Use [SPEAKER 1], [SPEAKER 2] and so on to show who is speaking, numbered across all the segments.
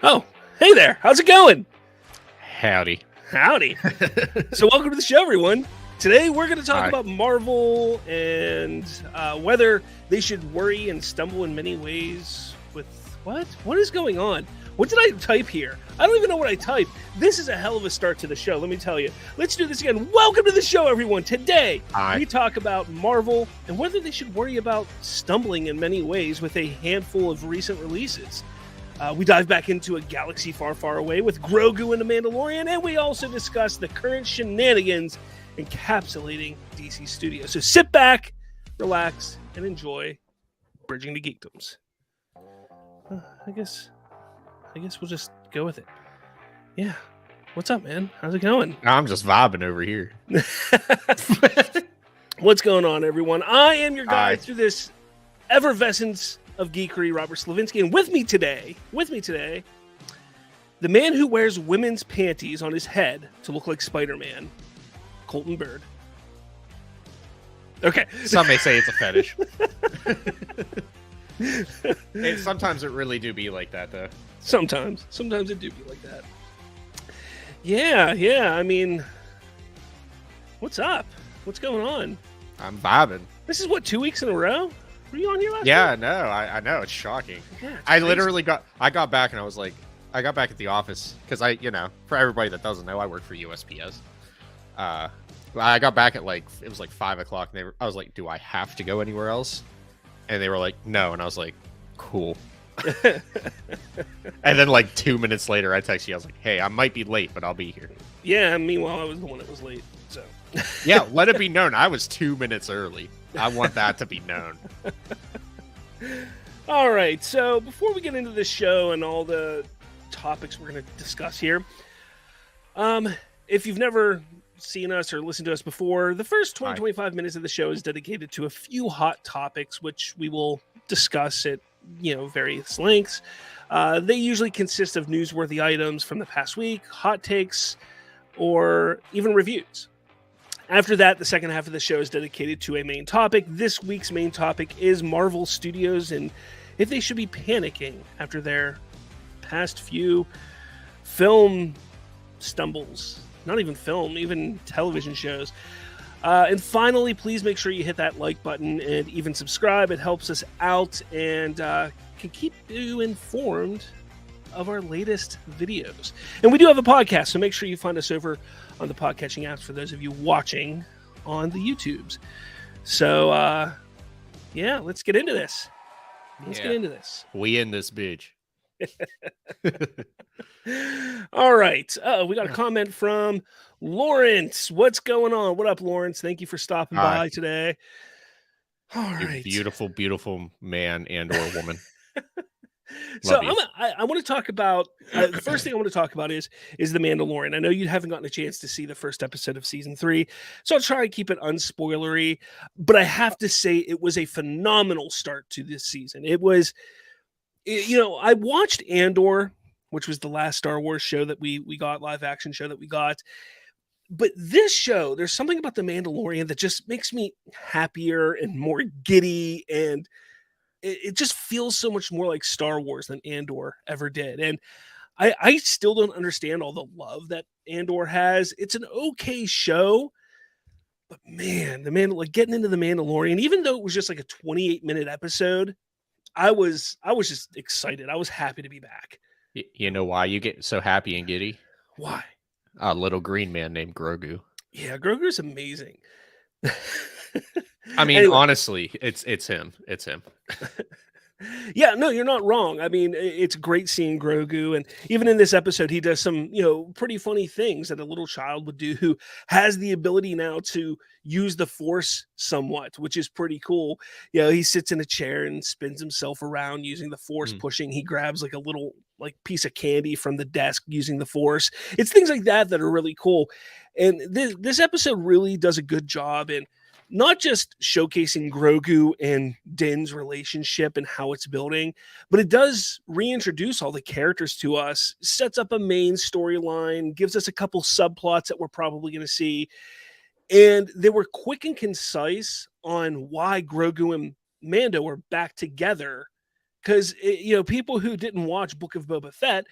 [SPEAKER 1] Oh, hey there. How's it going?
[SPEAKER 2] Howdy.
[SPEAKER 1] Howdy. So welcome to the show, everyone. Today we're going to talk about Marvel and whether they should worry and stumble in many ways with what? What is going on? What did I type here? I don't even know what I typed. This is a hell of a start to the show, let me tell you. Let's do this again. Welcome to the show, everyone. Today, we talk about Marvel and whether they should worry about stumbling in many ways with a handful of recent releases. We dive back into a galaxy far, far away with Grogu and the Mandalorian, and we also discuss the current shenanigans encapsulating DC Studios. So sit back, relax, and enjoy Bridging the Geekdoms. I guess we'll just go with it. Yeah. What's up, man? How's it going?
[SPEAKER 2] I'm just vibing over here.
[SPEAKER 1] What's going on, everyone? I am your guide through this effervescence of geekery, Robert Slavinsky, and with me today, the man who wears women's panties on his head to look like Spider-Man, Colton Bird. Okay.
[SPEAKER 2] Some may say it's a fetish. And sometimes it really do be like that, though.
[SPEAKER 1] Sometimes it do be like that. Yeah. I mean, what's up? What's going on?
[SPEAKER 2] I'm vibing.
[SPEAKER 1] This is what, 2 weeks in a row? Were you on here last week?
[SPEAKER 2] Yeah, no, I know, it's shocking.
[SPEAKER 1] Yeah,
[SPEAKER 2] I literally got back and I was like, I got back at the office because for everybody that doesn't know, I work for USPS. I got back at it was 5 o'clock and I was like, do I have to go anywhere else? And they were like, no. And I was like, cool. And then 2 minutes later, I texted you. I was like, hey, I might be late, but I'll be here.
[SPEAKER 1] Yeah, meanwhile, I was the one that was late. So
[SPEAKER 2] yeah, let it be known. I was 2 minutes early. I want that to be known.
[SPEAKER 1] All right. So before we get into the show and all the topics we're going to discuss here, if you've never seen us or listened to us before, the first 25 minutes of the show is dedicated to a few hot topics, which we will discuss at various lengths. They usually consist of newsworthy items from the past week, hot takes, or even reviews. After that, the second half of the show is dedicated to a main topic. This week's main topic is Marvel Studios and if they should be panicking after their past few film stumbles. Not even film, even television shows. And finally, please make sure you hit that like button and even subscribe. It helps us out and can keep you informed of our latest videos. And we do have a podcast, so make sure you find us over on the podcatching apps for those of you watching on the YouTubes. So, let's get into this.
[SPEAKER 2] We in this bitch.
[SPEAKER 1] All right. We got a comment from Lawrence. What's going on? What up, Lawrence? Thank you for stopping by today. All right.
[SPEAKER 2] Beautiful, beautiful man and or woman.
[SPEAKER 1] So I want to talk about the first thing I want to talk about is the Mandalorian. I know you haven't gotten a chance to see the first episode of season 3, so I'll try to keep it unspoilery. But I have to say it was a phenomenal start to this season. It was, I watched Andor, which was the last Star Wars show that we got, live action show that we got. But this show, there's something about the Mandalorian that just makes me happier and more giddy, and it just feels so much more like Star Wars than Andor ever did. And I still don't understand all the love that Andor has. It's an okay show, but man, getting into the Mandalorian, even though it was just like a 28-minute episode, I was just excited. I was happy to be back.
[SPEAKER 2] You know why you get so happy and giddy?
[SPEAKER 1] Why?
[SPEAKER 2] A little green man named Grogu.
[SPEAKER 1] Yeah, Grogu's amazing.
[SPEAKER 2] I mean, anyway. Honestly, it's him. It's him.
[SPEAKER 1] Yeah, no, you're not wrong. I mean, it's great seeing Grogu, and even in this episode, he does some, pretty funny things that a little child would do who has the ability now to use the Force somewhat, which is pretty cool. He sits in a chair and spins himself around using the Force pushing. He grabs a little piece of candy from the desk using the Force. It's things like that are really cool. And this episode really does a good job in not just showcasing Grogu and Din's relationship and how it's building, but it does reintroduce all the characters to us, sets up a main storyline, gives us a couple subplots that we're probably going to see. And they were quick and concise on why Grogu and Mando are back together. Because, people who didn't watch Book of Boba Fett,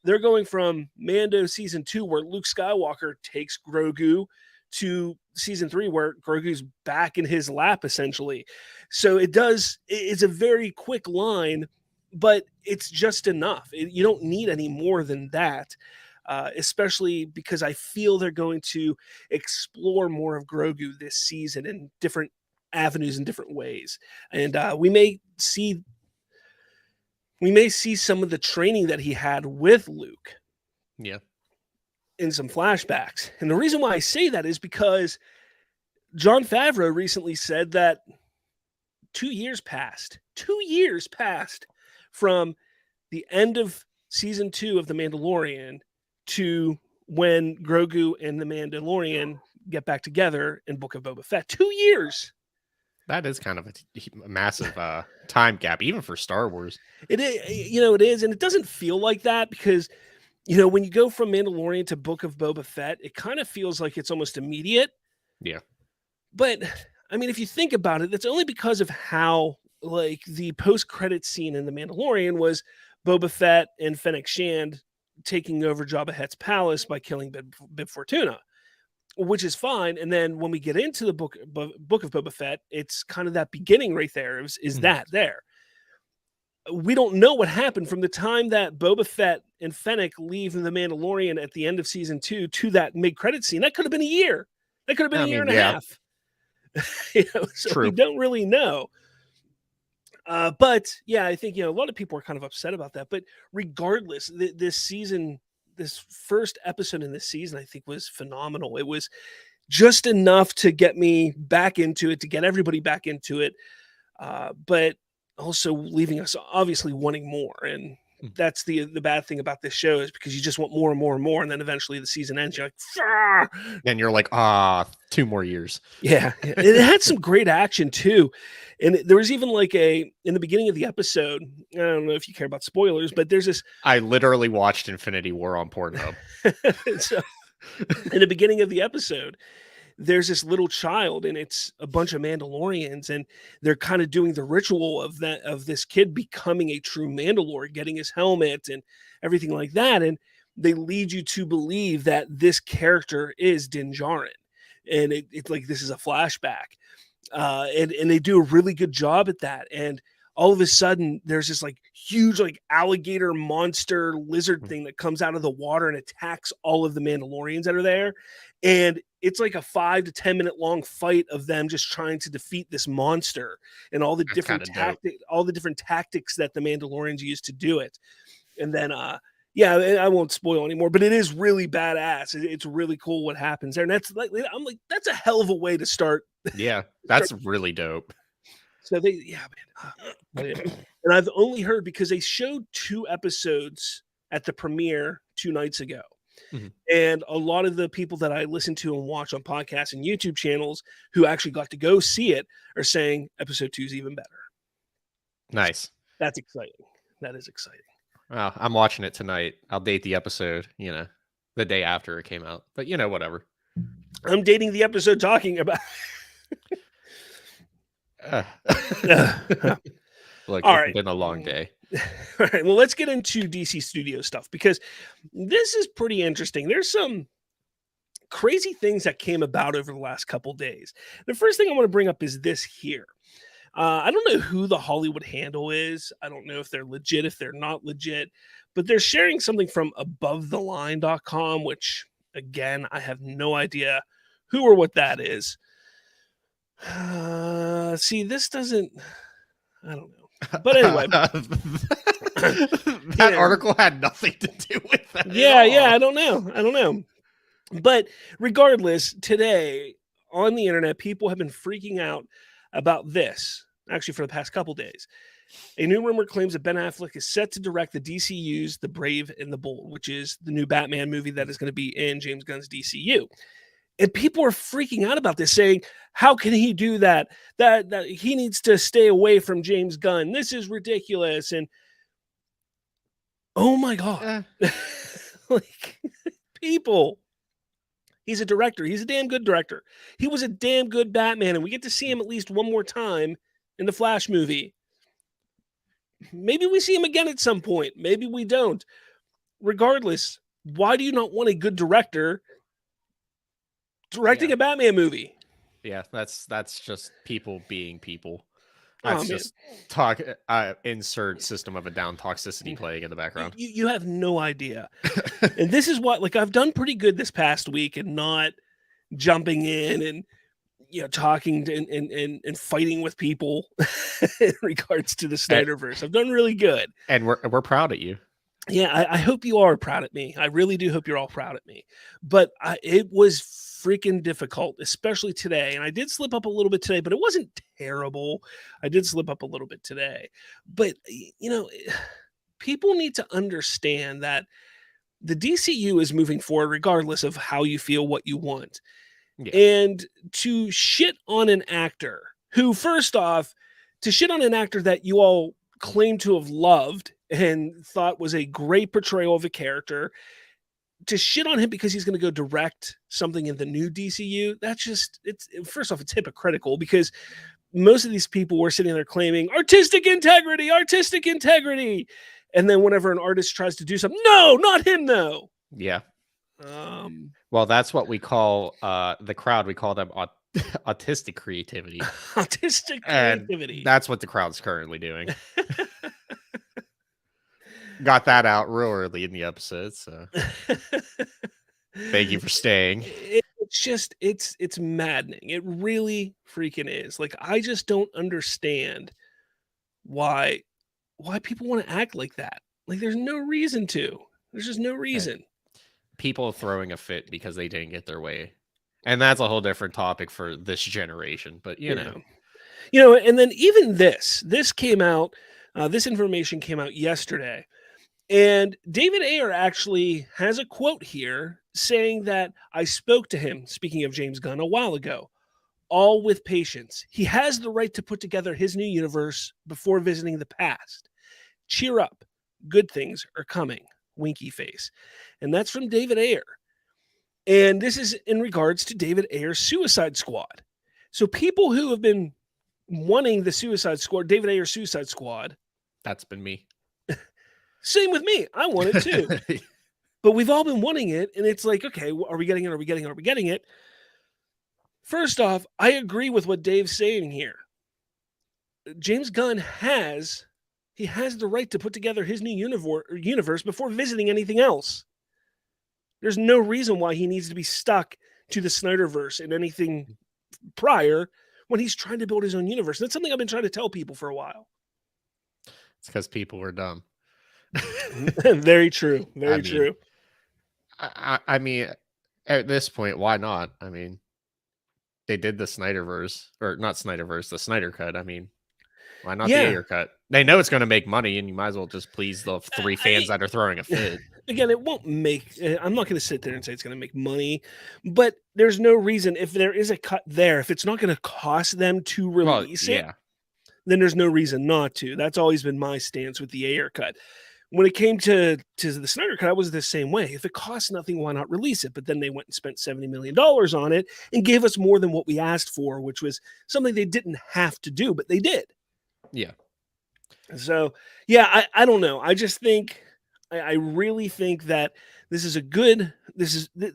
[SPEAKER 1] they're going from Mando season 2, where Luke Skywalker takes Grogu, to season 3, where Grogu's back in his lap, essentially. So it's a very quick line, but it's just enough. You don't need any more than that, especially because I feel they're going to explore more of Grogu this season in different avenues in different ways. And we may see some of the training that he had with Luke.
[SPEAKER 2] Yeah.
[SPEAKER 1] In some flashbacks. And the reason why I say that is because Jon Favreau recently said that 2 years passed from the end of season 2 of The Mandalorian to when Grogu and the Mandalorian get back together in Book of Boba Fett. 2 years.
[SPEAKER 2] That is kind of a massive time gap, even for Star Wars.
[SPEAKER 1] It is, it is, and it doesn't feel like that because when you go from Mandalorian to Book of Boba Fett, it kind of feels like it's almost immediate.
[SPEAKER 2] Yeah.
[SPEAKER 1] But, I mean, if you think about it, that's only because of how, like, the post-credit scene in The Mandalorian was Boba Fett and Fennec Shand taking over Jabba Hutt's palace by killing Bib Fortuna, which is fine. And then when we get into the Book of Boba Fett, it's kind of that beginning right there. Is that there? We don't know what happened from the time that Boba Fett and Fennec leave The Mandalorian at the end of season 2 to that mid-credit scene. That could have been a year. That could have been a year and a half. So
[SPEAKER 2] True.
[SPEAKER 1] We don't really know. But yeah, I think, a lot of people are kind of upset about that. But regardless, this first episode in this season, I think was phenomenal. It was just enough to get me back into it, to get everybody back into it. But also leaving us obviously wanting more. And that's the bad thing about this show, is because you just want more and more and more. And then eventually the season ends. You're like, Farr!
[SPEAKER 2] And you're like, 2 more years.
[SPEAKER 1] Yeah. It had some great action too. And there was even like in the beginning of the episode, I don't know if you care about spoilers, but there's this.
[SPEAKER 2] I literally watched Infinity War on Pornhub.
[SPEAKER 1] So in the beginning of the episode, there's this little child, and it's a bunch of Mandalorians, and they're kind of doing the ritual of this kid becoming a true Mandalorian, getting his helmet and everything like that. And they lead you to believe that this character is Din Djarin, and it's like this is a flashback, and they do a really good job at that. And all of a sudden, there's this like huge like alligator monster lizard thing that comes out of the water and attacks all of the Mandalorians that are there. And it's like a 5 to 10 minute long fight of them just trying to defeat this monster and all the different tactics that the Mandalorians use to do it. And then, I won't spoil anymore, but it is really badass. It's really cool what happens there. And that's like, I'm like, that's a hell of a way to start.
[SPEAKER 2] Yeah, that's really dope.
[SPEAKER 1] So and I've only heard, because they showed 2 episodes at the premiere 2 nights ago. Mm-hmm. And a lot of the people that I listen to and watch on podcasts and YouTube channels who actually got to go see it are saying episode 2 is even better.
[SPEAKER 2] Nice.
[SPEAKER 1] That's exciting. That is exciting.
[SPEAKER 2] Well, I'm watching it tonight. I'll date the episode, the day after it came out. But, whatever.
[SPEAKER 1] I'm dating the episode talking about...
[SPEAKER 2] Look,
[SPEAKER 1] all
[SPEAKER 2] it's
[SPEAKER 1] right.
[SPEAKER 2] been a long day.
[SPEAKER 1] All right, well, let's get into DC Studio stuff, because this is pretty interesting. There's some crazy things that came about over the last couple days. The first thing I want to bring up is this here. I don't know who the Hollywood handle is. I don't know if they're legit, if they're not legit, but they're sharing something from AboveTheLine.com, which, again, I have no idea who or what that is. See, this doesn't... I don't know. But anyway,
[SPEAKER 2] that article had nothing to do with that.
[SPEAKER 1] Yeah, I don't know. But regardless, today on the internet, people have been freaking out about this, actually, for the past couple days. A new rumor claims that Ben Affleck is set to direct the DCU's The Brave and the Bold, which is the new Batman movie that is going to be in James Gunn's DCU. And people are freaking out about this, saying, how can he do that? That he needs to stay away from James Gunn. This is ridiculous. And oh my God. Like, people. He's a director. He's a damn good director. He was a damn good Batman, and we get to see him at least one more time in the Flash movie. Maybe we see him again at some point. Maybe we don't. regardless, why do you not want a good director directing a Batman movie?
[SPEAKER 2] Yeah, that's just people being people.
[SPEAKER 1] Oh,
[SPEAKER 2] That's
[SPEAKER 1] man.
[SPEAKER 2] just insert system of a down toxicity playing in the background.
[SPEAKER 1] You have no idea. And this is what, like, I've done pretty good this past week and not jumping in and, you know, talking and fighting with people in regards to the Snyderverse. I've done really good.
[SPEAKER 2] And we're proud of you.
[SPEAKER 1] Yeah, I hope you are proud of me. I really do hope you're all proud of me. But it was freaking difficult, especially today. And I did slip up a little bit today, but it wasn't terrible. I did slip up a little bit today. But, you know, people need to understand that the DCU is moving forward regardless of how you feel, what you want.
[SPEAKER 2] Yeah.
[SPEAKER 1] And to shit on an actor who, first off, to shit on an actor that you all claim to have loved and thought was a great portrayal of a character, to shit on him because he's going to go direct something in the new DCU, that's just, first off, it's hypocritical because most of these people were sitting there claiming artistic integrity. And then whenever an artist tries to do something, no, not him, though.
[SPEAKER 2] Yeah. Well, that's what we call the crowd. We call them autistic creativity.
[SPEAKER 1] Autistic creativity.
[SPEAKER 2] And that's what the crowd's currently doing. Got that out real early in the episode, so thank you for staying.
[SPEAKER 1] It's just, it's maddening. It really freaking is. Like, I just don't understand why people want to act like that. Like, there's no reason to. There's just no reason.
[SPEAKER 2] People throwing a fit because they didn't get their way. And that's a whole different topic for this generation, but you know,
[SPEAKER 1] and then even this came out, this information came out yesterday. And David Ayer actually has a quote here saying that I spoke to him, speaking of James Gunn, a while ago, all with patience. He has the right to put together his new universe before visiting the past. Cheer up. Good things are coming. Winky face. And that's from David Ayer. And this is in regards to David Ayer's Suicide Squad. So people who have been wanting the Suicide Squad, David Ayer's Suicide Squad.
[SPEAKER 2] That's been me.
[SPEAKER 1] Same with me. I want it too. But we've all been wanting it. And it's like, okay, are we getting it? Are we getting it? First off, I agree with what Dave's saying here. James Gunn has the right to put together his new universe before visiting anything else. There's no reason why he needs to be stuck to the Snyderverse and anything prior when he's trying to build his own universe. That's something I've been trying to tell people for a while.
[SPEAKER 2] It's because people are dumb.
[SPEAKER 1] Very true. Very true.
[SPEAKER 2] I mean, at this point, why not? I mean, they did the Snyderverse, or not Snyderverse, the Snyder Cut. I mean, why not the Ayer Cut? They know it's going to make money, and you might as well just please the 3 fans that are throwing a fit.
[SPEAKER 1] Again, it won't make. I'm not going to sit there and say it's going to make money, but there's no reason if there is a cut there, if it's not going to cost them to release it, then there's no reason not to. That's always been my stance with the Ayer Cut. When it came to the Snyder Cut, I was the same way. If it costs nothing, why not release it? But then they went and spent $70 million on it and gave us more than what we asked for, which was something they didn't have to do, but they did.
[SPEAKER 2] Yeah.
[SPEAKER 1] So, yeah, I don't know. I just think, I really think that this is a good. It really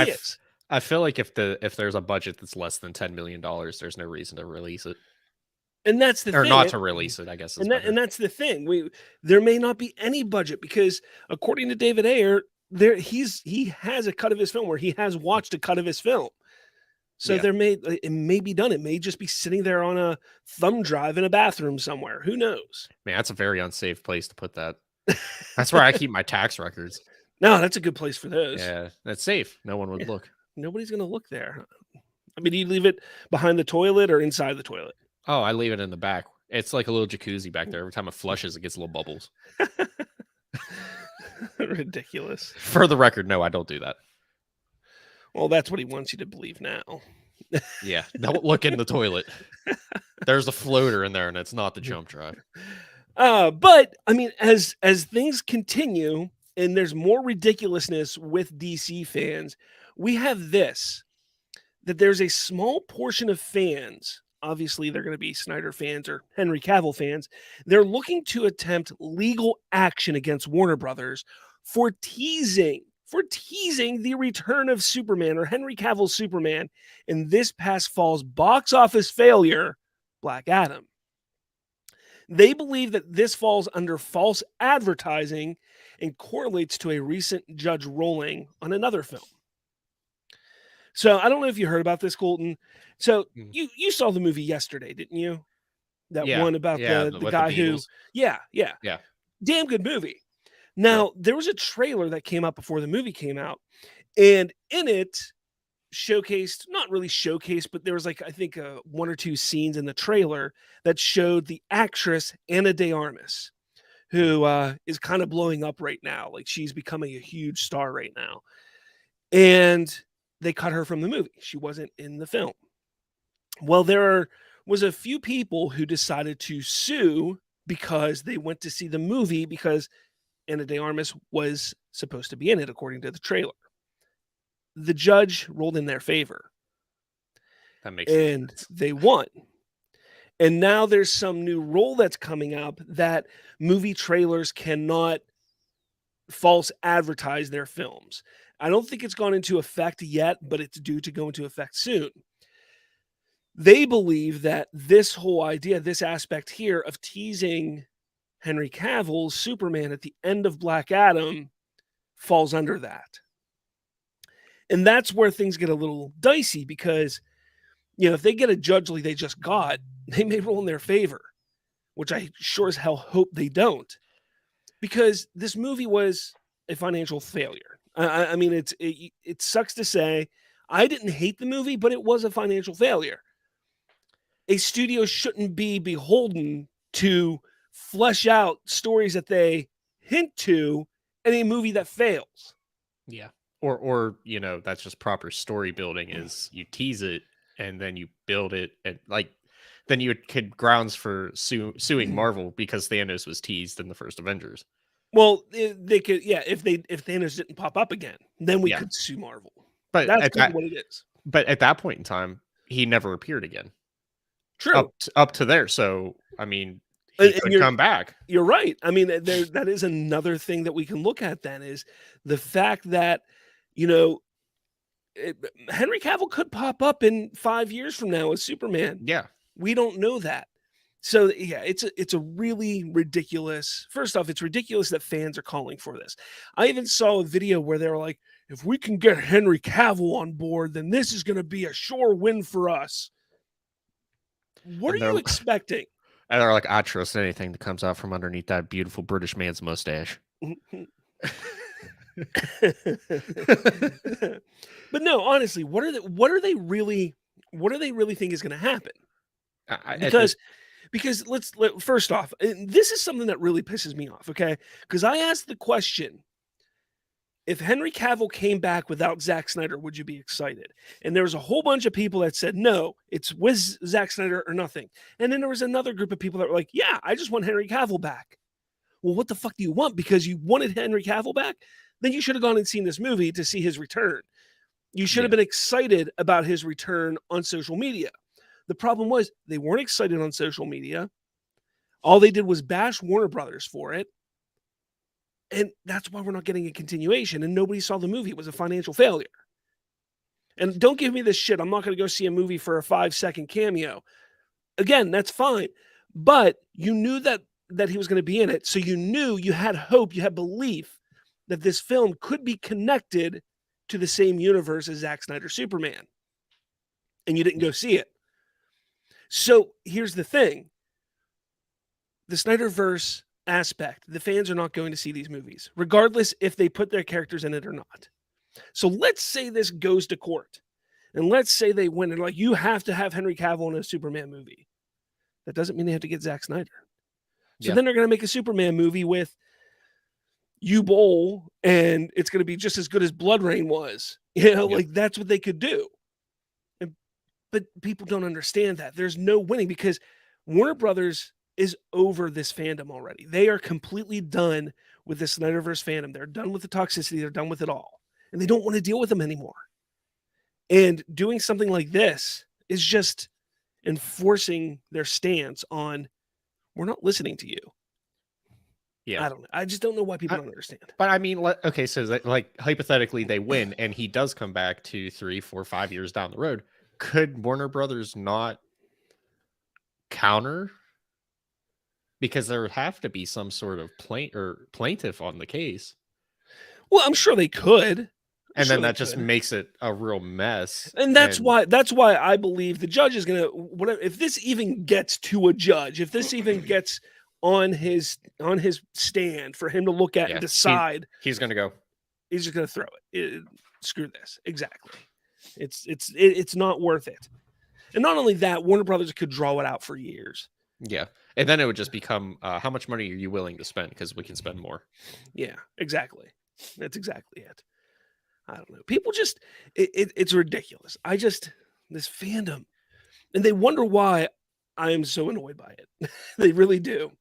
[SPEAKER 1] is.
[SPEAKER 2] I feel like if there's a budget that's less than $10 million, there's no reason to release it.
[SPEAKER 1] And that's the thing.
[SPEAKER 2] Or not to release it, I guess.
[SPEAKER 1] And that's the thing. There may not be any budget because, according to David Ayer, he has a cut of his film where he has watched a cut of his film. So it may be done. It may just be sitting there on a thumb drive in a bathroom somewhere. Who knows?
[SPEAKER 2] Man, that's a very unsafe place to put that. That's where I keep my tax records.
[SPEAKER 1] No, that's a good place for those.
[SPEAKER 2] Yeah, that's safe. No one would look.
[SPEAKER 1] Nobody's going to look there. I mean, do you leave it behind the toilet or inside the toilet?
[SPEAKER 2] Oh, I leave it in the back. It's like a little jacuzzi back there. Every time it flushes, it gets little bubbles.
[SPEAKER 1] Ridiculous.
[SPEAKER 2] For the record, no, I don't do that.
[SPEAKER 1] Well, that's what he wants you to believe now.
[SPEAKER 2] Yeah, don't look in the toilet. There's a floater in there, and it's not the jump drive.
[SPEAKER 1] But, I mean, as things continue, and there's more ridiculousness with DC fans, we have this, that there's a small portion of fans obviously they're going to be Snyder fans or Henry Cavill fans. They're looking to attempt legal action against Warner Brothers for teasing the return of Superman or Henry Cavill's Superman in this past fall's box office failure, Black Adam. They believe that this falls under false advertising and correlates to a recent judge ruling on another film. So I don't know if you heard about this, Colton. So you saw the movie yesterday, didn't you? That one about the guy who, yeah. Damn good movie. Now, there was a trailer that came out before the movie came out, and in it showcased, not really showcased, but there was like, I think 1 or 2 scenes in the trailer that showed the actress Ana de Armas, who is kind of blowing up right now. Like, she's becoming a huge star right now. And they cut her from the movie. She wasn't in the film. Well, there was a few people who decided to sue because they went to see the movie because Ana de Armas was supposed to be in it, according to the trailer. The judge ruled in their favor.
[SPEAKER 2] That makes
[SPEAKER 1] sense. And they won. And now there's some new rule that's coming up that movie trailers cannot false advertise their films. I don't think it's gone into effect yet, but it's due to go into effect soon. They believe that this whole idea, this aspect here of teasing Henry Cavill's Superman at the end of Black Adam falls under that. And that's where things get a little dicey because, if they get a judge like they just got, they may rule in their favor, which I sure as hell hope they don't, because this movie was a financial failure. I mean, it sucks to say. I didn't hate the movie, but it was a financial failure. A studio shouldn't be beholden to flesh out stories that they hint to in a movie that fails.
[SPEAKER 2] Yeah. Or that's just proper story building is you tease it and then you build it, and then you could grounds for suing Marvel because Thanos was teased in the first Avengers.
[SPEAKER 1] Well, they could, if Thanos didn't pop up again, then we could sue Marvel.
[SPEAKER 2] But
[SPEAKER 1] that's what it is.
[SPEAKER 2] But at that point in time, he never appeared again.
[SPEAKER 1] True.
[SPEAKER 2] Up to there. So I mean, he could come back.
[SPEAKER 1] You're right. I mean, that is another thing that we can look at. Then is the fact that Henry Cavill could pop up in 5 years from now as Superman.
[SPEAKER 2] Yeah,
[SPEAKER 1] we don't know that. So yeah, it's a really ridiculous. First off, it's ridiculous that fans are calling for this. I even saw a video where they were like, "If we can get Henry Cavill on board, then this is going to be a sure win for us." What are you expecting?
[SPEAKER 2] And they're like, "I trust anything that comes out from underneath that beautiful British man's mustache."
[SPEAKER 1] But no, honestly, what are they really think is going to happen? Because first off, this is something that really pisses me off, okay? Because I asked the question, if Henry Cavill came back without Zack Snyder, would you be excited? And there was a whole bunch of people that said, no, it's with Zack Snyder or nothing. And then there was another group of people that were like, yeah, I just want Henry Cavill back. Well, what the fuck do you want? Because you wanted Henry Cavill back? Then you should have gone and seen this movie to see his return. You should have been excited about his return on social media. The problem was they weren't excited on social media. All they did was bash Warner Brothers for it. And that's why we're not getting a continuation. And nobody saw the movie. It was a financial failure. And don't give me this shit. I'm not going to go see a movie for a 5-second cameo. Again, that's fine. But you knew that he was going to be in it. So you knew, you had hope, you had belief that this film could be connected to the same universe as Zack Snyder's Superman. And you didn't go see it. So here's the thing. The Snyderverse aspect, the fans are not going to see these movies, regardless if they put their characters in it or not. So let's say this goes to court. And let's say they win and like, you have to have Henry Cavill in a Superman movie. That doesn't mean they have to get Zack Snyder. So then they're going to make a Superman movie with U-Bowl, and it's going to be just as good as Blood Rain was. Like that's what they could do. But people don't understand that. There's no winning because Warner Brothers is over this fandom already. They are completely done with the Snyderverse fandom. They're done with the toxicity. They're done with it all. And they don't want to deal with them anymore. And doing something like this is just, enforcing their stance on, we're not listening to you.
[SPEAKER 2] Yeah.
[SPEAKER 1] I don't know. I just don't know why people don't understand.
[SPEAKER 2] But I mean, okay, so like hypothetically they win and he does come back 2, 3, 4, 5 years down the road. Could Warner Brothers not counter? Because there would have to be some sort of plaintiff on the case.
[SPEAKER 1] Well, I'm sure they could.
[SPEAKER 2] And then that just makes it a real mess.
[SPEAKER 1] And that's why I believe the judge is going to, whatever, if this even gets to a judge, if this even gets on his stand for him to look at and decide,
[SPEAKER 2] he's going to go.
[SPEAKER 1] He's just going to throw it. Screw this. Exactly. It's not worth it. And not only that, Warner Brothers could draw it out for years.
[SPEAKER 2] Yeah. And then it would just become, how much money are you willing to spend? Because we can spend more.
[SPEAKER 1] Yeah, exactly. That's exactly it. I don't know. People just, it's ridiculous. This fandom, and they wonder why I am so annoyed by it. They really do.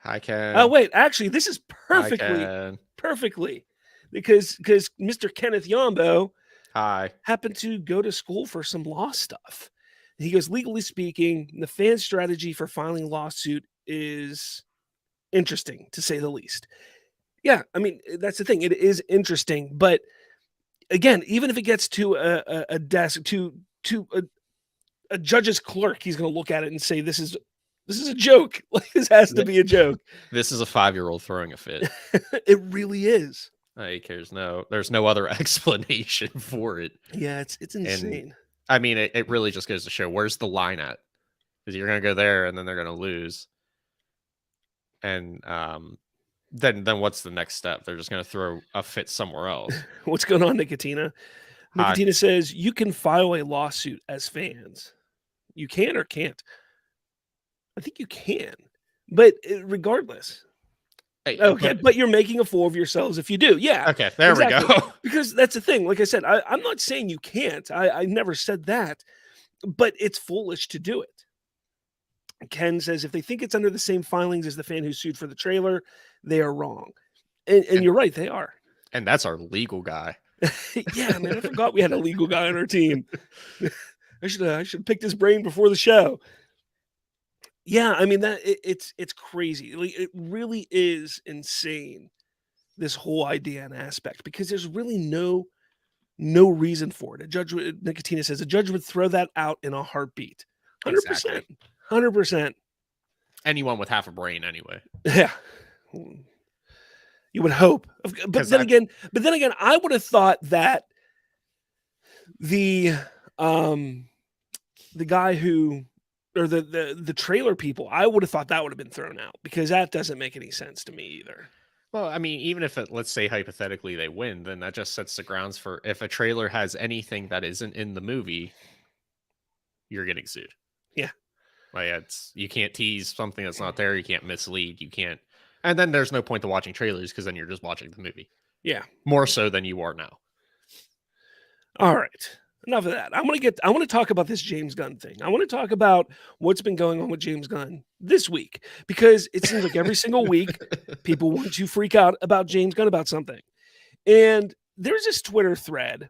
[SPEAKER 2] I can.
[SPEAKER 1] Oh, wait, actually, this is perfectly, because Mr. Kenneth Yambo happened to go to school for some law stuff. He goes, legally speaking, the fan strategy for filing lawsuit is interesting, to say the least. Yeah, I mean, that's the thing. It is interesting, but again, even if it gets to a desk, to a judge's clerk, he's going to look at it and say, "This is a joke. Like, this has to be a joke."
[SPEAKER 2] This is a 5-year-old throwing a fit.
[SPEAKER 1] It really is.
[SPEAKER 2] He cares. There's no other explanation for it.
[SPEAKER 1] Yeah, it's insane.
[SPEAKER 2] And, I mean, it really just goes to show where's the line at, because you're going to go there and then they're going to lose, and then what's the next step? They're just going to throw a fit somewhere else.
[SPEAKER 1] What's going on, Nicotina? Nicotina says, you can file a lawsuit as fans. You can or can't? I think you can. But regardless.
[SPEAKER 2] Hey,
[SPEAKER 1] okay, but you're making a fool of yourselves if you do. Yeah.
[SPEAKER 2] Okay, there we go.
[SPEAKER 1] Because that's the thing. Like I said, I'm not saying you can't. I never said that. But it's foolish to do it. Ken says, if they think it's under the same filings as the fan who sued for the trailer, they are wrong. And you're right, they are.
[SPEAKER 2] And that's our legal guy.
[SPEAKER 1] Yeah, man, I forgot we had a legal guy on our team. I should have picked his brain before the show. Yeah, I mean, that it's crazy. Like, it really is insane, this whole idea and aspect, because there's really no reason for it. Nicotina says, a judge would throw that out in a heartbeat. 100%. Exactly. 100%.
[SPEAKER 2] Anyone with half a brain, anyway.
[SPEAKER 1] Yeah. You would hope. But then again, I would have thought that the guy who, or the trailer people, I would have thought that would have been thrown out, because that doesn't make any sense to me either.
[SPEAKER 2] Well, I mean, even if let's say hypothetically they win, then that just sets the grounds for, if a trailer has anything that isn't in the movie, you're getting sued.
[SPEAKER 1] Yeah.
[SPEAKER 2] Like, you can't tease something that's not there. You can't mislead. You can't. And then there's no point to watching trailers, because then you're just watching the movie.
[SPEAKER 1] Yeah.
[SPEAKER 2] More so than you are now.
[SPEAKER 1] All right. Enough of that. I want to talk about this James Gunn thing. I want to talk about what's been going on with James Gunn this week, because it seems like every single week people want to freak out about James Gunn about something. And there's this Twitter thread.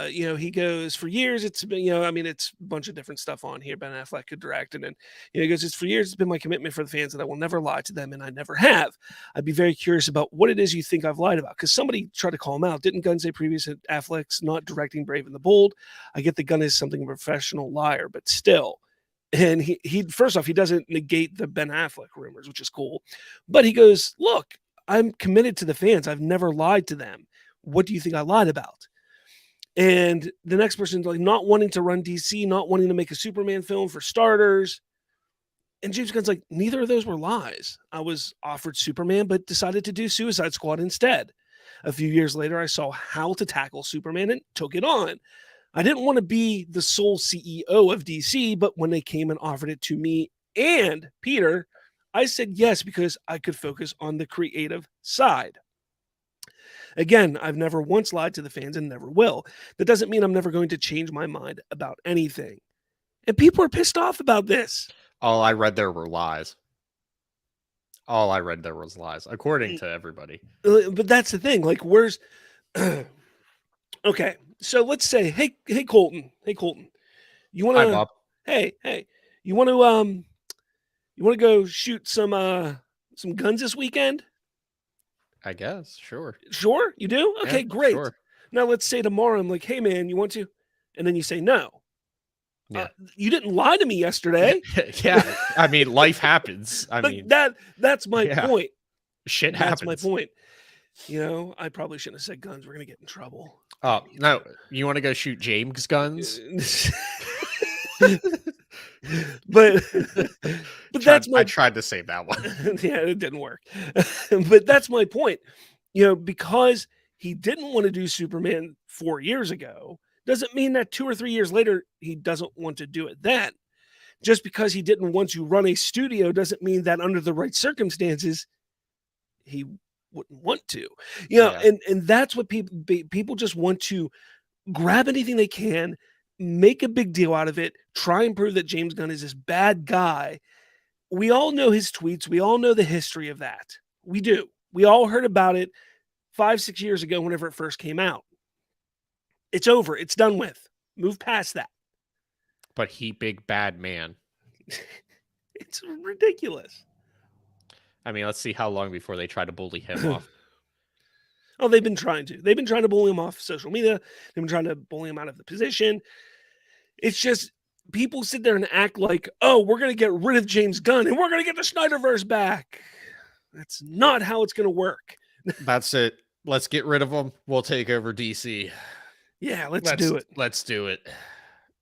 [SPEAKER 1] He goes, for years, it's been, it's a bunch of different stuff on here. Ben Affleck could direct. And then, he goes, it's for years, it's been my commitment for the fans that I will never lie to them. And I never have. I'd be very curious about what it is you think I've lied about. Because somebody tried to call him out. Didn't Gunn say previously that Affleck's not directing Brave and the Bold? I get that Gunn is something of a professional liar, but still. And he first off, he doesn't negate the Ben Affleck rumors, which is cool. But he goes, look, I'm committed to the fans. I've never lied to them. What do you think I lied about? And the next person's like, not wanting to run DC, not wanting to make a Superman film, for starters. And James Gunn's like, neither of those were lies. I was offered Superman, but decided to do Suicide Squad instead. A few years later, I saw how to tackle Superman and took it on. I didn't want to be the sole CEO of DC, but when they came and offered it to me and Peter, I said yes, because I could focus on the creative side. Again, I've never once lied to the fans and never will. That doesn't mean I'm never going to change my mind about anything. And people are pissed off about this.
[SPEAKER 2] All I read there were lies. All I read there was lies, according to everybody.
[SPEAKER 1] But that's the thing. Like, where's... Okay, so let's say, hey, Colton. Hey, Colton. You want to...
[SPEAKER 2] Hi, Bob.
[SPEAKER 1] Hey, you want to go shoot some guns this weekend?
[SPEAKER 2] I guess. Sure.
[SPEAKER 1] Sure, you do? Okay,
[SPEAKER 2] Yeah,
[SPEAKER 1] great.
[SPEAKER 2] sure.
[SPEAKER 1] Now let's say tomorrow I'm like, hey man, you want to? And then you say no.
[SPEAKER 2] Yeah.
[SPEAKER 1] You didn't lie to me yesterday.
[SPEAKER 2] Yeah. I mean, life happens. I
[SPEAKER 1] Like,
[SPEAKER 2] mean,
[SPEAKER 1] that's my
[SPEAKER 2] yeah.
[SPEAKER 1] point.
[SPEAKER 2] Shit
[SPEAKER 1] That's
[SPEAKER 2] happens.
[SPEAKER 1] my point. You know, I probably shouldn't have said guns. We're gonna get in trouble.
[SPEAKER 2] Oh no, you want to go shoot James guns?
[SPEAKER 1] but that's my.
[SPEAKER 2] I tried to save that one.
[SPEAKER 1] Yeah, it didn't work. But that's my point. You know, because he didn't want to do Superman 4 years ago, doesn't mean that 2 or 3 years later he doesn't want to do it then. Just because he didn't want to run a studio doesn't mean that under the right circumstances he wouldn't want to. You know,
[SPEAKER 2] Yeah.
[SPEAKER 1] and that's what people just want to grab anything they can, make a big deal out of it, try and prove that James Gunn is this bad guy. We all know his tweets. We all know the history of that. We do. We all heard about it 5-6 years ago whenever it first came out. It's over. It's done with. Move past that.
[SPEAKER 2] But he big bad man.
[SPEAKER 1] It's ridiculous.
[SPEAKER 2] I mean, let's see how long before they try to bully him off.
[SPEAKER 1] Oh, they've been trying to. They've been trying to bully him off social media. They've been trying to bully him out of the position. It's just people sit there and act like, oh, we're going to get rid of James Gunn and we're going to get the Snyderverse back. That's not how it's going to work.
[SPEAKER 2] That's it. Let's get rid of him. We'll take over DC.
[SPEAKER 1] Yeah, let's do it.
[SPEAKER 2] Let's do it.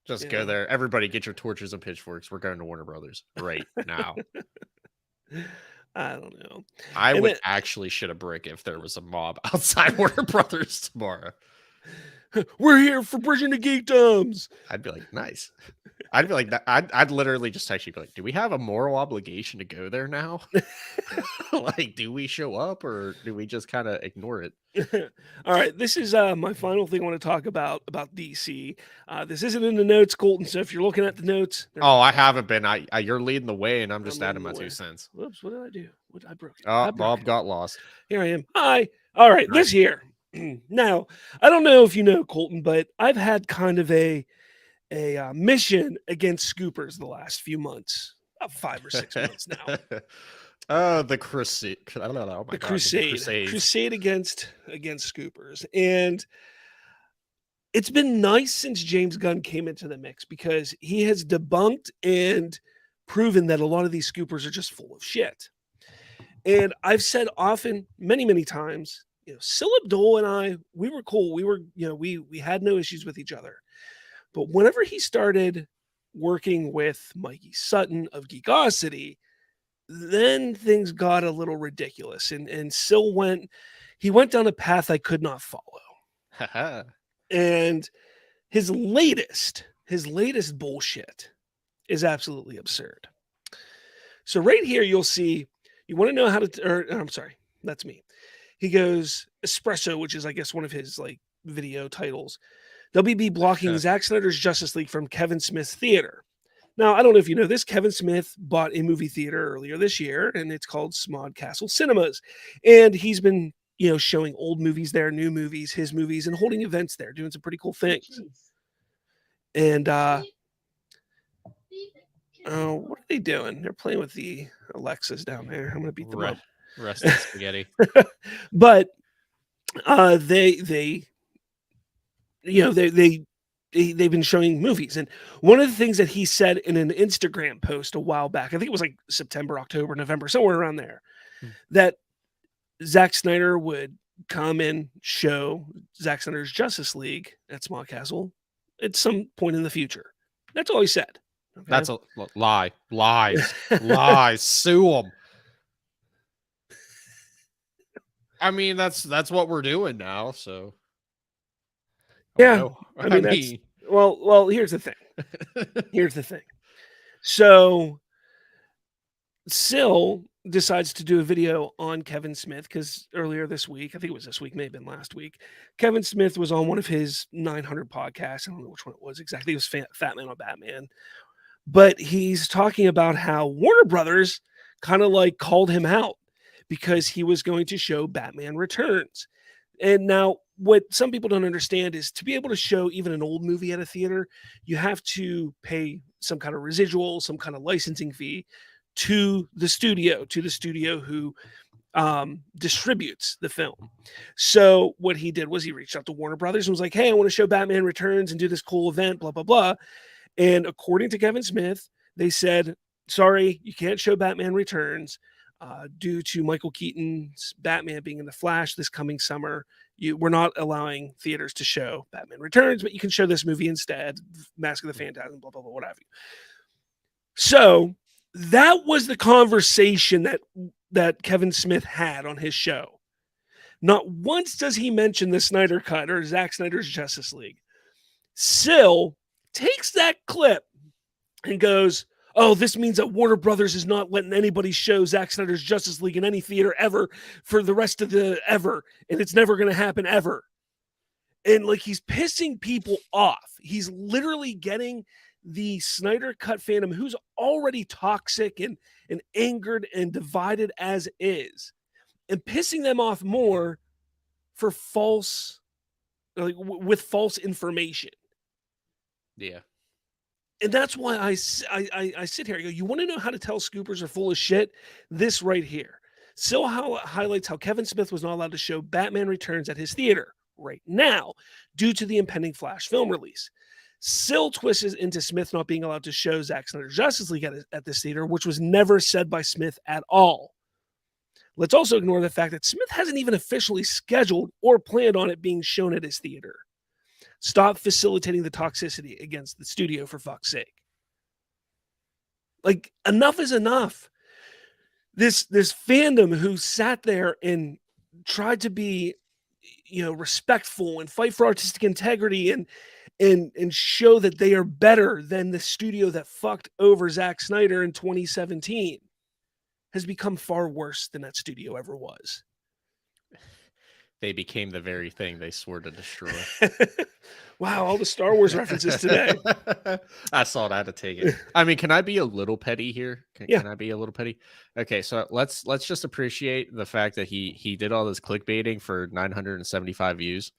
[SPEAKER 2] Just go there. Everybody get your torches and pitchforks. We're going to Warner Brothers right now.
[SPEAKER 1] I don't know.
[SPEAKER 2] I would actually shit a brick if there was a mob outside Warner Brothers tomorrow.
[SPEAKER 1] We're here for Bridging the Geekdoms.
[SPEAKER 2] I'd be like, nice. I'd be like, I'd literally just actually be like, do we have a moral obligation to go there now? Like, do we show up or do we just kind of ignore it?
[SPEAKER 1] All right, this is my final thing I want to talk about DC. This isn't in the notes, Colton. So if you're looking at the notes,
[SPEAKER 2] oh, I haven't been. You're leading the way, and I'm just adding my 2 cents.
[SPEAKER 1] Whoops, what did I do? I broke it.
[SPEAKER 2] Oh, Bob got lost.
[SPEAKER 1] Here I am. Hi. All right, this here. Now, I don't know if you know, Colton, but I've had kind of a mission against scoopers the last few months, about 5 or 6 months now.
[SPEAKER 2] The crusade. I don't know. Oh my
[SPEAKER 1] the
[SPEAKER 2] God,
[SPEAKER 1] crusade against scoopers, and it's been nice since James Gunn came into the mix because he has debunked and proven that a lot of these scoopers are just full of shit. And I've said often, many times, you know, Sil Abdul and I, we were cool. We were, you know, we had no issues with each other. But whenever he started working with Mikey Sutton of Geekosity, then things got a little ridiculous. And Sil went down a path I could not follow. And his latest bullshit is absolutely absurd. So right here, you'll see, you want to know how to, or I'm sorry, that's me. He goes espresso, which is, I guess, one of his like video titles. WB blocking Zack Snyder's Justice League from Kevin Smith's theater. Now, I don't know if you know this, Kevin Smith bought a movie theater earlier this year, and it's called Smod Castle Cinemas. And he's been, you know, showing old movies there, new movies, his movies, and holding events there, doing some pretty cool things. And what are they doing? They're playing with the Alexas down there. I'm going to beat them up.
[SPEAKER 2] Rest of spaghetti.
[SPEAKER 1] But they you know, they've been showing movies. And one of the things that he said in an Instagram post a while back, I think it was like September, October, November, somewhere around there, that Zack Snyder would come and show Zack Snyder's Justice League at Small Castle at some point in the future. That's all he said. Okay?
[SPEAKER 2] That's a lie. Lies. Sue him. I mean, that's what we're doing now. So
[SPEAKER 1] yeah, I mean, well, here's the thing. So Sil decides to do a video on Kevin Smith because earlier this week, I think it was this week, may have been last week, Kevin Smith was on one of his 900 podcasts. I don't know which one it was exactly. It was Fat Man on Batman. But he's talking about how Warner Brothers kind of like called him out because he was going to show Batman Returns. And now what some people don't understand is to be able to show even an old movie at a theater, you have to pay some kind of residual, some kind of licensing fee to the studio who distributes the film. So what he did was he reached out to Warner Brothers and was like, hey, I want to show Batman Returns and do this cool event, blah, blah, blah. And according to Kevin Smith, they said, sorry, you can't show Batman Returns due to Michael Keaton's Batman being in The Flash this coming summer. We're not allowing theaters to show Batman Returns, but you can show this movie instead, Mask of the Phantasm, blah, blah, blah, what have you. So that was the conversation that Kevin Smith had on his show. Not once does he mention the Snyder Cut or Zack Snyder's Justice League. Syl takes that clip and goes, oh, this means that Warner Brothers is not letting anybody show Zack Snyder's Justice League in any theater ever for the rest of the ever. And it's never going to happen ever. And like, he's pissing people off. He's literally getting the Snyder Cut fandom, who's already toxic and angered and divided as is, and pissing them off more for with false information.
[SPEAKER 2] Yeah.
[SPEAKER 1] And that's why I sit here. I go, you want to know how to tell scoopers are full of shit? This right here. Syl highlights how Kevin Smith was not allowed to show Batman Returns at his theater right now due to the impending Flash film release. Syl twists into Smith not being allowed to show Zack Snyder's Justice League at this theater, which was never said by Smith at all. Let's also ignore the fact that Smith hasn't even officially scheduled or planned on it being shown at his theater. Stop facilitating the toxicity against the studio, for fuck's sake. Like, enough is enough. This fandom who sat there and tried to be, respectful and fight for artistic integrity and show that they are better than the studio that fucked over Zack Snyder in 2017 has become far worse than that studio ever was.
[SPEAKER 2] They became the very thing they swore to destroy.
[SPEAKER 1] Wow, all the Star Wars references today.
[SPEAKER 2] I saw it. I had to take it. I mean, can I be a little petty here? Can I be a little petty? Okay, so let's just appreciate the fact that he did all this clickbaiting for 975 views.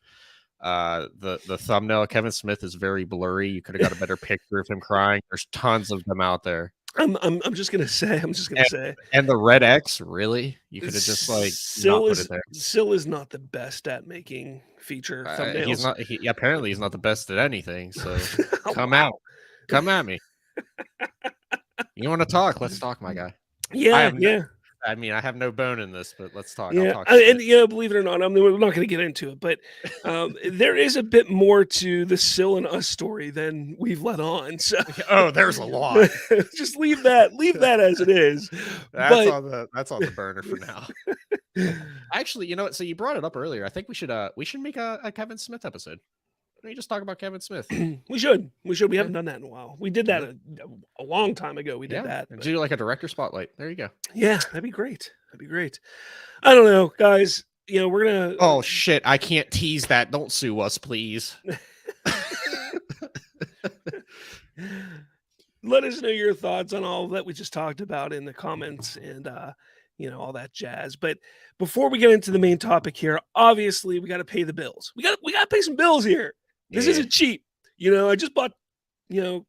[SPEAKER 2] The thumbnail of Kevin Smith is very blurry. You could have got a better picture of him crying. There's tons of them out there.
[SPEAKER 1] I'm just gonna say.
[SPEAKER 2] And the red X, really? You could have just not put it there.
[SPEAKER 1] Syl is not the best at making feature thumbnails.
[SPEAKER 2] Apparently he's not the best at anything. So come at me. You want to talk? Let's talk, my guy.
[SPEAKER 1] Yeah.
[SPEAKER 2] I mean, I have no bone in this, but let's talk.
[SPEAKER 1] Yeah,
[SPEAKER 2] I'll talk
[SPEAKER 1] believe it or not, we're not going to get into it, but there is a bit more to the Syl and us story than we've let on. So,
[SPEAKER 2] there's a lot.
[SPEAKER 1] Just leave that as it is.
[SPEAKER 2] That's on the burner for now. Actually, you know what? So you brought it up earlier. I think we should make a Kevin Smith episode. Let me just talk about Kevin Smith.
[SPEAKER 1] We should. We haven't done that in a while. We did that a long time ago. We did that.
[SPEAKER 2] Do like a director spotlight. There you go.
[SPEAKER 1] Yeah, that'd be great. I don't know, guys. We're gonna.
[SPEAKER 2] Oh shit! I can't tease that. Don't sue us, please.
[SPEAKER 1] Let us know your thoughts on all that we just talked about in the comments and all that jazz. But before we get into the main topic here, obviously we got to pay the bills. We got to pay some bills here. This isn't cheap. I just bought,
[SPEAKER 2] you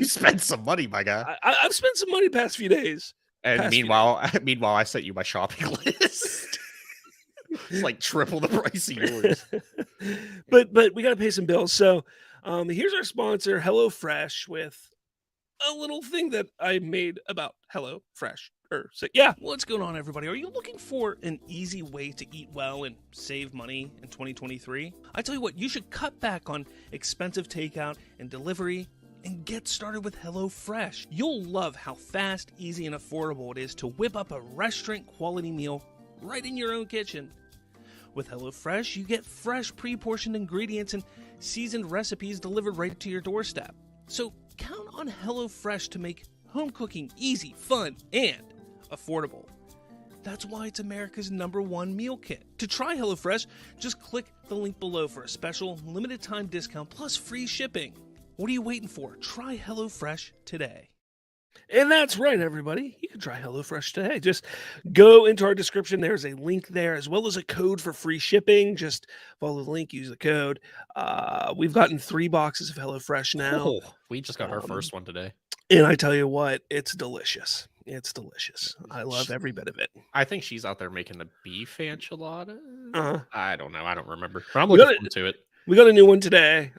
[SPEAKER 2] spent some money, my guy.
[SPEAKER 1] I've spent some money the past few days.
[SPEAKER 2] And meanwhile, I sent you my shopping list. It's like triple the price of yours.
[SPEAKER 1] But we got to pay some bills. So here's our sponsor, HelloFresh, with a little thing that I made about HelloFresh. What's going on, everybody? Are you looking for an easy way to eat well and save money in 2023? I tell you what, you should cut back on expensive takeout and delivery and get started with HelloFresh. You'll love how fast, easy, and affordable it is to whip up a restaurant-quality meal right in your own kitchen. With HelloFresh, you get fresh, pre-portioned ingredients and seasoned recipes delivered right to your doorstep. So count on HelloFresh to make home cooking easy, fun, and affordable. That's why it's America's #1 meal kit. To try HelloFresh, just click the link below for a special limited time discount plus free shipping. What are you waiting for? Try HelloFresh today. And that's right, everybody. You can try HelloFresh today. Just go into our description. There's a link there, as well as a code for free shipping. Just follow the link, use the code. We've gotten 3 boxes of HelloFresh now.
[SPEAKER 2] Oh, we just got our first one today.
[SPEAKER 1] And I tell you what, it's delicious. It's delicious. I love every bit of it.
[SPEAKER 2] I think she's out there making the beef enchilada.
[SPEAKER 1] Uh-huh.
[SPEAKER 2] I don't know. I don't remember. But I'm looking forward to it.
[SPEAKER 1] We got a new one today.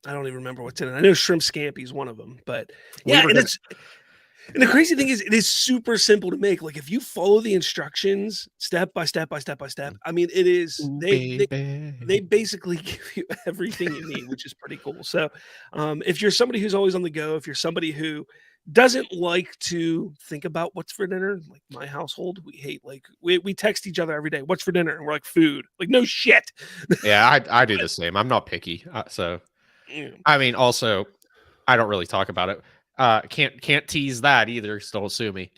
[SPEAKER 1] I don't even remember what's in it. I know shrimp scampi is one of them, but yeah, and the crazy thing is, it is super simple to make. Like if you follow the instructions step by step by step by step, I mean, it is they basically give you everything you need, which is pretty cool. So, if you're somebody who's always on the go, if you're somebody who doesn't like to think about what's for dinner, like my household, we hate we text each other every day, "What's for dinner?" and we're like, "Food." Like, no shit.
[SPEAKER 2] Yeah, I do the same. I'm not picky, so. I mean, also, I don't really talk about it. Can't tease that either. So don't sue me.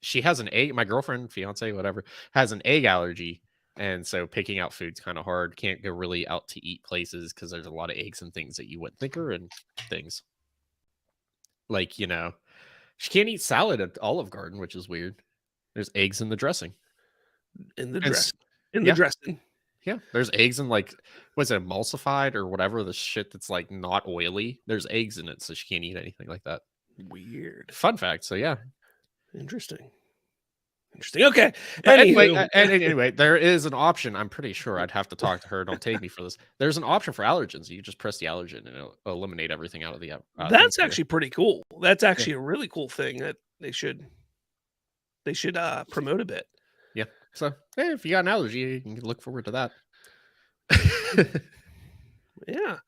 [SPEAKER 2] She has an egg. My girlfriend, fiance, whatever, has an egg allergy, and so picking out food's kind of hard. Can't go really out to eat places because there's a lot of eggs and things that you wouldn't think are in things. Like she can't eat salad at Olive Garden, which is weird. There's eggs in the dressing.
[SPEAKER 1] In the dressing.
[SPEAKER 2] Yeah, there's eggs in was it emulsified or whatever, the shit that's like not oily. There's eggs in it, so she can't eat anything like that.
[SPEAKER 1] Weird.
[SPEAKER 2] Fun fact. So yeah.
[SPEAKER 1] Interesting. Okay.
[SPEAKER 2] Anyway, there is an option. I'm pretty sure I'd have to talk to her. Don't take me for this. There's an option for allergens. You just press the allergen and it'll eliminate everything out of the.
[SPEAKER 1] That's actually pretty cool. That's actually a really cool thing that they should promote a bit.
[SPEAKER 2] Yeah. So, hey, if you got an allergy, you can look forward to that.
[SPEAKER 1] Yeah.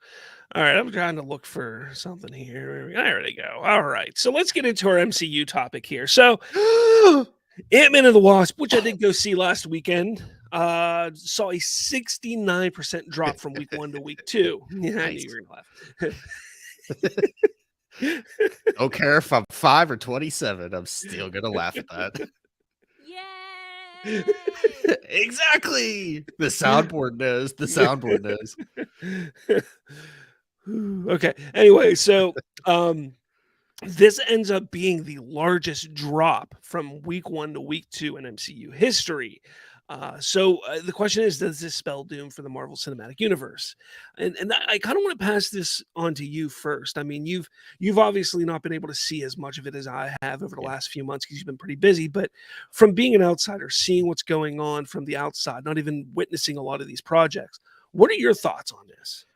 [SPEAKER 1] All right. I'm trying to look for something here. There we go. All right. So let's get into our MCU topic here. So, Ant-Man and the Wasp, which I did go see last weekend, saw a 69% drop from week 1 to week 2. Yeah, I knew you were going to laugh.
[SPEAKER 2] Don't care if I'm 5 or 27. I'm still going to laugh at that. Exactly. The soundboard knows.
[SPEAKER 1] Okay. Anyway, so this ends up being the largest drop from week 1 to week 2 in MCU history. So the question is, does this spell doom for the Marvel Cinematic Universe? And I kind of want to pass this on to you first. I mean, you've obviously not been able to see as much of it as I have over the last few months because you've been pretty busy. But from being an outsider, seeing what's going on from the outside, not even witnessing a lot of these projects, what are your thoughts on this?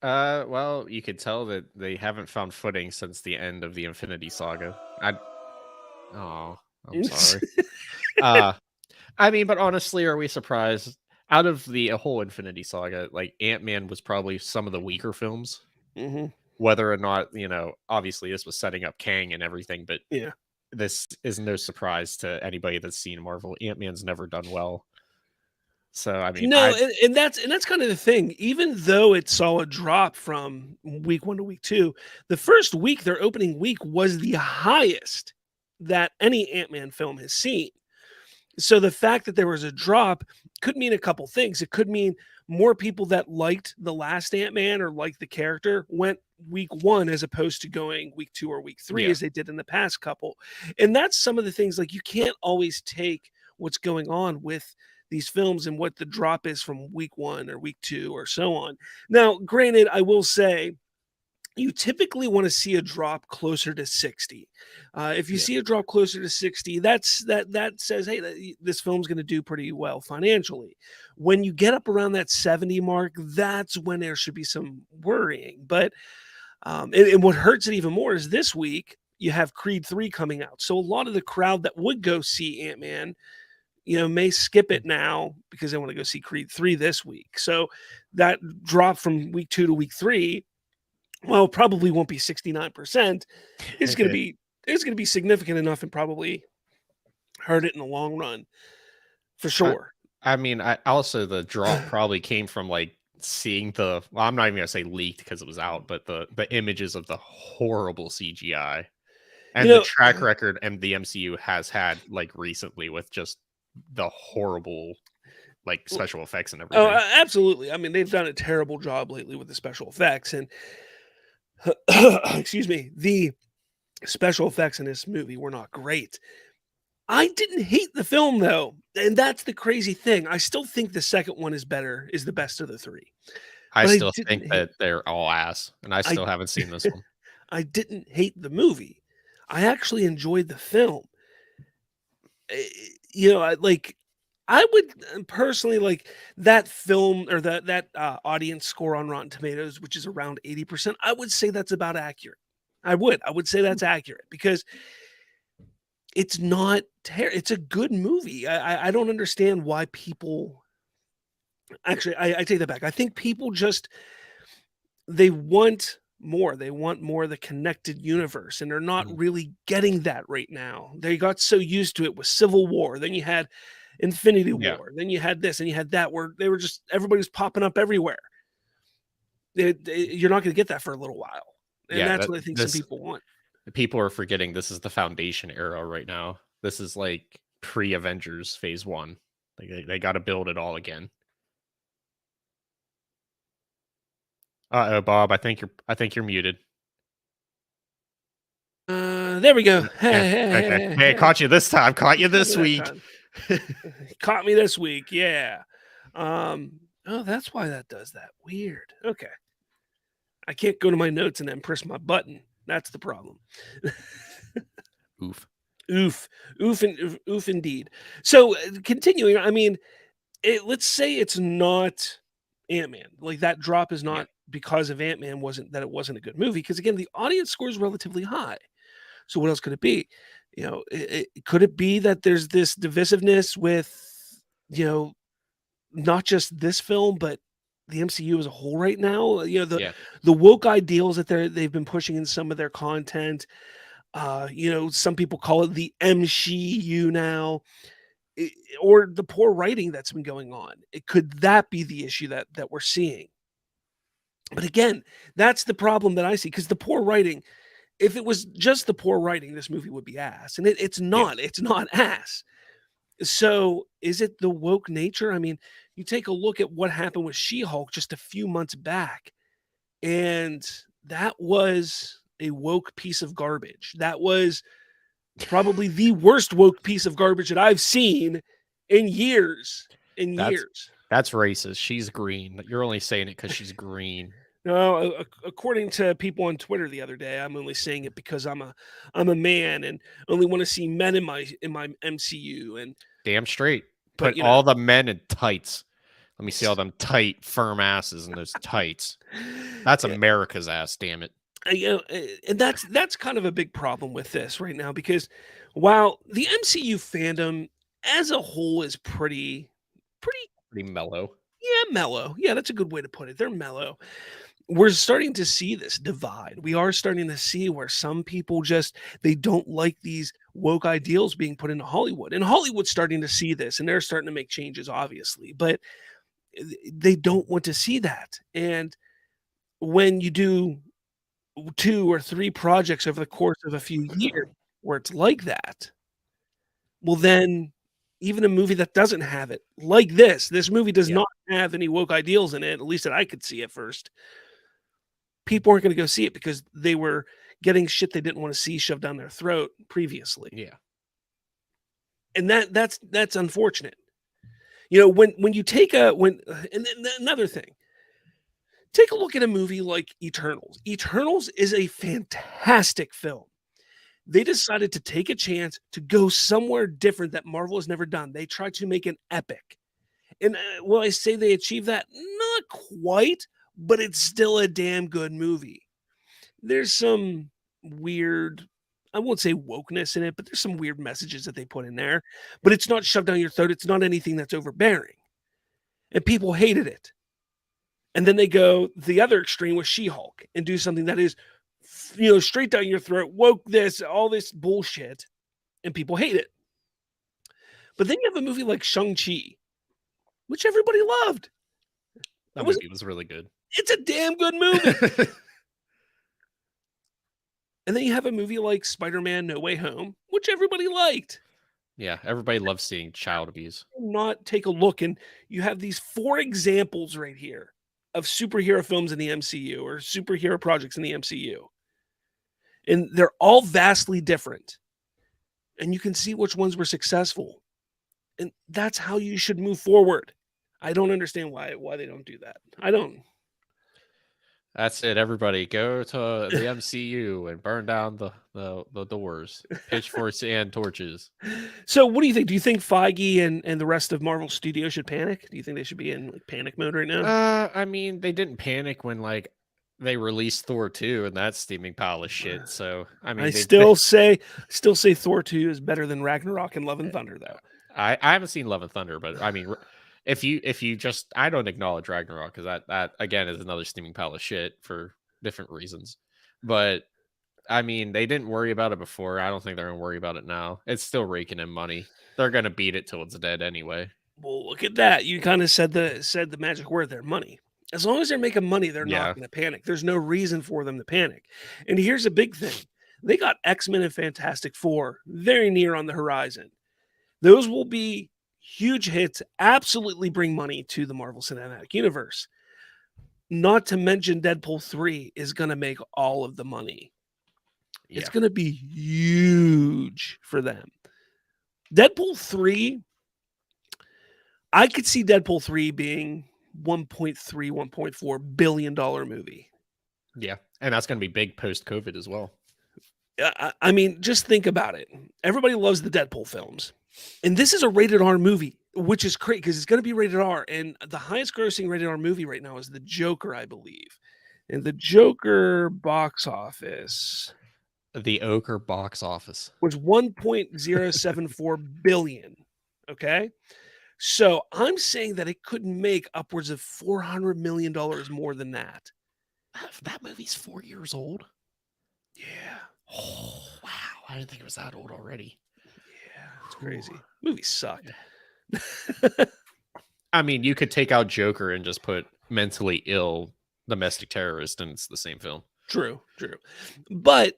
[SPEAKER 2] Well, you could tell that they haven't found footing since the end of the Infinity Saga. I'm sorry. I mean, but honestly, are we surprised? Out of the whole Infinity Saga, like Ant-Man was probably some of the weaker films.
[SPEAKER 1] Mm-hmm.
[SPEAKER 2] Whether or not, obviously this was setting up Kang and everything, but
[SPEAKER 1] yeah,
[SPEAKER 2] this is no surprise to anybody that's seen Marvel. Ant-Man's never done well. So I mean,
[SPEAKER 1] and that's kind of the thing. Even though it saw a drop from week 1 to week 2, the first week, their opening week, was the highest that any Ant-Man film has seen. So the fact that there was a drop could mean a couple things. It could mean more people that liked the last Ant-Man or liked the character went week 1 as opposed to going week 2 or week 3 as they did in the past couple. And that's some of the things, like, you can't always take what's going on with these films and what the drop is from week 1 or week 2 or so on. Now, granted, I will say, you typically want to see a drop closer to 60. If you see a drop closer to 60, that says, hey, this film's going to do pretty well financially. When you get up around that 70 mark, that's when there should be some worrying. But and what hurts it even more is this week you have Creed 3 coming out. So a lot of the crowd that would go see Ant-Man, may skip it now because they want to go see Creed 3 this week. So that drop from week 2 to week 3, well, probably won't be 69%. It's going to be significant enough and probably hurt it in the long run for sure.
[SPEAKER 2] I mean, the drop probably came from seeing I'm not even going to say leaked because it was out, but the images of the horrible CGI and the track record and the MCU has had recently with just the horrible special effects and everything.
[SPEAKER 1] Oh, absolutely. I mean, they've done a terrible job lately with the special effects, and excuse me, Special effects in this movie were not great. I didn't hate the film though, and that's the crazy thing. I still think the second one is the best of the 3,
[SPEAKER 2] I
[SPEAKER 1] but I
[SPEAKER 2] still
[SPEAKER 1] didn't
[SPEAKER 2] think
[SPEAKER 1] hate
[SPEAKER 2] that they're all ass, and I
[SPEAKER 1] I
[SPEAKER 2] still haven't seen this one.
[SPEAKER 1] I didn't hate the movie. I actually enjoyed the film. Eh, I would personally like that film or that audience score on Rotten Tomatoes, which is around 80%. I would say that's about accurate. I would say that's accurate because it's not it's a good movie. I don't understand why people actually I take that back. I think people just they want more. They want more of the connected universe, and they're not
[SPEAKER 2] Mhm.
[SPEAKER 1] really getting that right now. They got so used to it with Civil War. Then you had Infinity
[SPEAKER 2] Yeah,
[SPEAKER 1] War. Then you had this and you had that where they were just everybody was popping up everywhere. You're not going to get that for a little while. And
[SPEAKER 2] yeah.
[SPEAKER 1] that's
[SPEAKER 2] That
[SPEAKER 1] what I think some
[SPEAKER 2] this
[SPEAKER 1] people want.
[SPEAKER 2] people are forgetting this is the Foundation era right now. This is like pre-Avengers Phase 1. Like they got to build it all again. Uh-oh, Bob. I think you're muted.
[SPEAKER 1] There we go.
[SPEAKER 2] Yeah. Okay. Hey, I caught you this time. Caught you
[SPEAKER 1] Caught me
[SPEAKER 2] this
[SPEAKER 1] that
[SPEAKER 2] week.
[SPEAKER 1] time. Caught me this week. Yeah. Oh, that's why that does that. Weird. Okay. I can't go to my notes and then press my button. That's the problem.
[SPEAKER 2] Oof.
[SPEAKER 1] Oof. Oof indeed. So continuing, I mean, let's say it's not Ant-Man. Like that drop is
[SPEAKER 2] Yeah.
[SPEAKER 1] not because of Ant-Man wasn't that it wasn't a good movie because again the audience score is relatively high. So what else could it be? Could it be that there's this divisiveness with, you know, not just this film, but the MCU as a whole right now?
[SPEAKER 2] Yeah.
[SPEAKER 1] The woke ideals that they've been pushing in some of their content. Some people call it the MCU now, or the poor writing that's been going on. Could that be the issue that we're seeing? But again, that's the problem that I see because the poor writing. If it was just the poor writing, this movie would be ass, and it's
[SPEAKER 2] Yeah.
[SPEAKER 1] not. It's not ass. So, is it the woke nature? I mean, you take a look at what happened with She-Hulk just a few months back, and that was a woke piece of garbage. That was probably the worst woke piece of garbage that I've seen in years. In
[SPEAKER 2] That's
[SPEAKER 1] years.
[SPEAKER 2] that's racist. She's green. You're only saying it because she's green.
[SPEAKER 1] No, according to people on Twitter the other day, I'm only saying it because I'm a man and only want to see men in my MCU. And
[SPEAKER 2] Damn straight.
[SPEAKER 1] but
[SPEAKER 2] Put all the men in tights. Let me see all them tight, firm asses in those tights. That's
[SPEAKER 1] yeah,
[SPEAKER 2] America's ass, damn it.
[SPEAKER 1] and that's kind of a big problem with this right now because while the MCU fandom as a whole is pretty
[SPEAKER 2] Pretty mellow.
[SPEAKER 1] yeah mellow. Yeah, that's a good way to put it. They're mellow. We're starting to see this divide. We are starting to see where some people just they don't like these woke ideals being put into Hollywood. And Hollywood's starting to see this and they're starting to make changes obviously, but they don't want to see that. And when you do 2 or 3 projects over the course of a few years where it's like that, well then even a movie that doesn't have it, like this movie does
[SPEAKER 2] Yeah.
[SPEAKER 1] not have any woke ideals in it, at least that I could see at first. People aren't going to go see it because they were getting shit they didn't want to see shoved down their throat previously.
[SPEAKER 2] Yeah.
[SPEAKER 1] And that's unfortunate. When you take a when and then another thing, take a look at a movie like Eternals. Eternals is a fantastic film. They decided to take a chance to go somewhere different that Marvel has never done. They tried to make an epic. And will I say they achieved that? Not quite, but it's still a damn good movie. There's some weird I won't say wokeness in it, but there's some weird messages that they put in there, but it's not shoved down your throat. It's not anything that's overbearing. And people hated it. And then they go the other extreme with She-Hulk and do something that is straight down your throat, woke this, all this bullshit, and people hate it. But then you have a movie like Shang-Chi, which everybody loved.
[SPEAKER 2] That movie was really good.
[SPEAKER 1] It's a damn good movie. And then you have a movie like Spider-Man No Way Home, which everybody liked.
[SPEAKER 2] Yeah, everybody loves seeing child abuse.
[SPEAKER 1] Not take a look, and you have these 4 examples right here of superhero films in the MCU or superhero projects in the MCU. And they're all vastly different. And you can see which ones were successful. And that's how you should move forward. I don't understand why they don't do that. I don't.
[SPEAKER 2] That's it, everybody. Go to the MCU and burn down the doors, pitchforks and torches.
[SPEAKER 1] So what do you think? Do you think Feige and the rest of Marvel Studios should panic? Do you think they should be in like panic mode right now?
[SPEAKER 2] I mean, they didn't panic when like they released Thor 2 and that steaming pile of shit. So I mean,
[SPEAKER 1] I still say Thor 2 is better than Ragnarok and Love and Thunder, though.
[SPEAKER 2] I haven't seen Love and Thunder, but I mean, if you just, I don't acknowledge Ragnarok because that again is another steaming pile of shit for different reasons. But I mean, they didn't worry about it before. I don't think they're gonna worry about it now. It's still raking in money. They're gonna beat it till it's dead anyway.
[SPEAKER 1] Well, look at that. You kind of said the magic word there, money. As long as they're making money, they're
[SPEAKER 2] Yeah.
[SPEAKER 1] not going to panic. There's no reason for them to panic. And here's a big thing. They got X-Men and Fantastic Four very near on the horizon. Those will be huge hits, absolutely bring money to the Marvel Cinematic Universe. Not to mention Deadpool 3 is going to make all of the money.
[SPEAKER 2] Yeah.
[SPEAKER 1] It's going to be huge for them. Deadpool 3, I could see Deadpool 3 being $1.3, $1.4 billion movie.
[SPEAKER 2] Yeah. And that's going to be big post-COVID as well.
[SPEAKER 1] I mean, just think about it. Everybody loves the Deadpool films. And this is a rated R movie, which is great because it's going to be rated R. And the highest grossing rated R movie right now is The Joker, I believe. And The Joker box office.
[SPEAKER 2] The Ochre box office
[SPEAKER 1] was 1.074 billion. Okay. So I'm saying that it could make upwards of $400 million more than that.
[SPEAKER 2] That movie's 4 years old.
[SPEAKER 1] Yeah.
[SPEAKER 2] Oh, wow. I didn't think it was that old already.
[SPEAKER 1] Yeah, it's crazy. Movies suck.
[SPEAKER 2] I mean, you could take out Joker and just put mentally ill domestic terrorist, and it's the same film.
[SPEAKER 1] True. But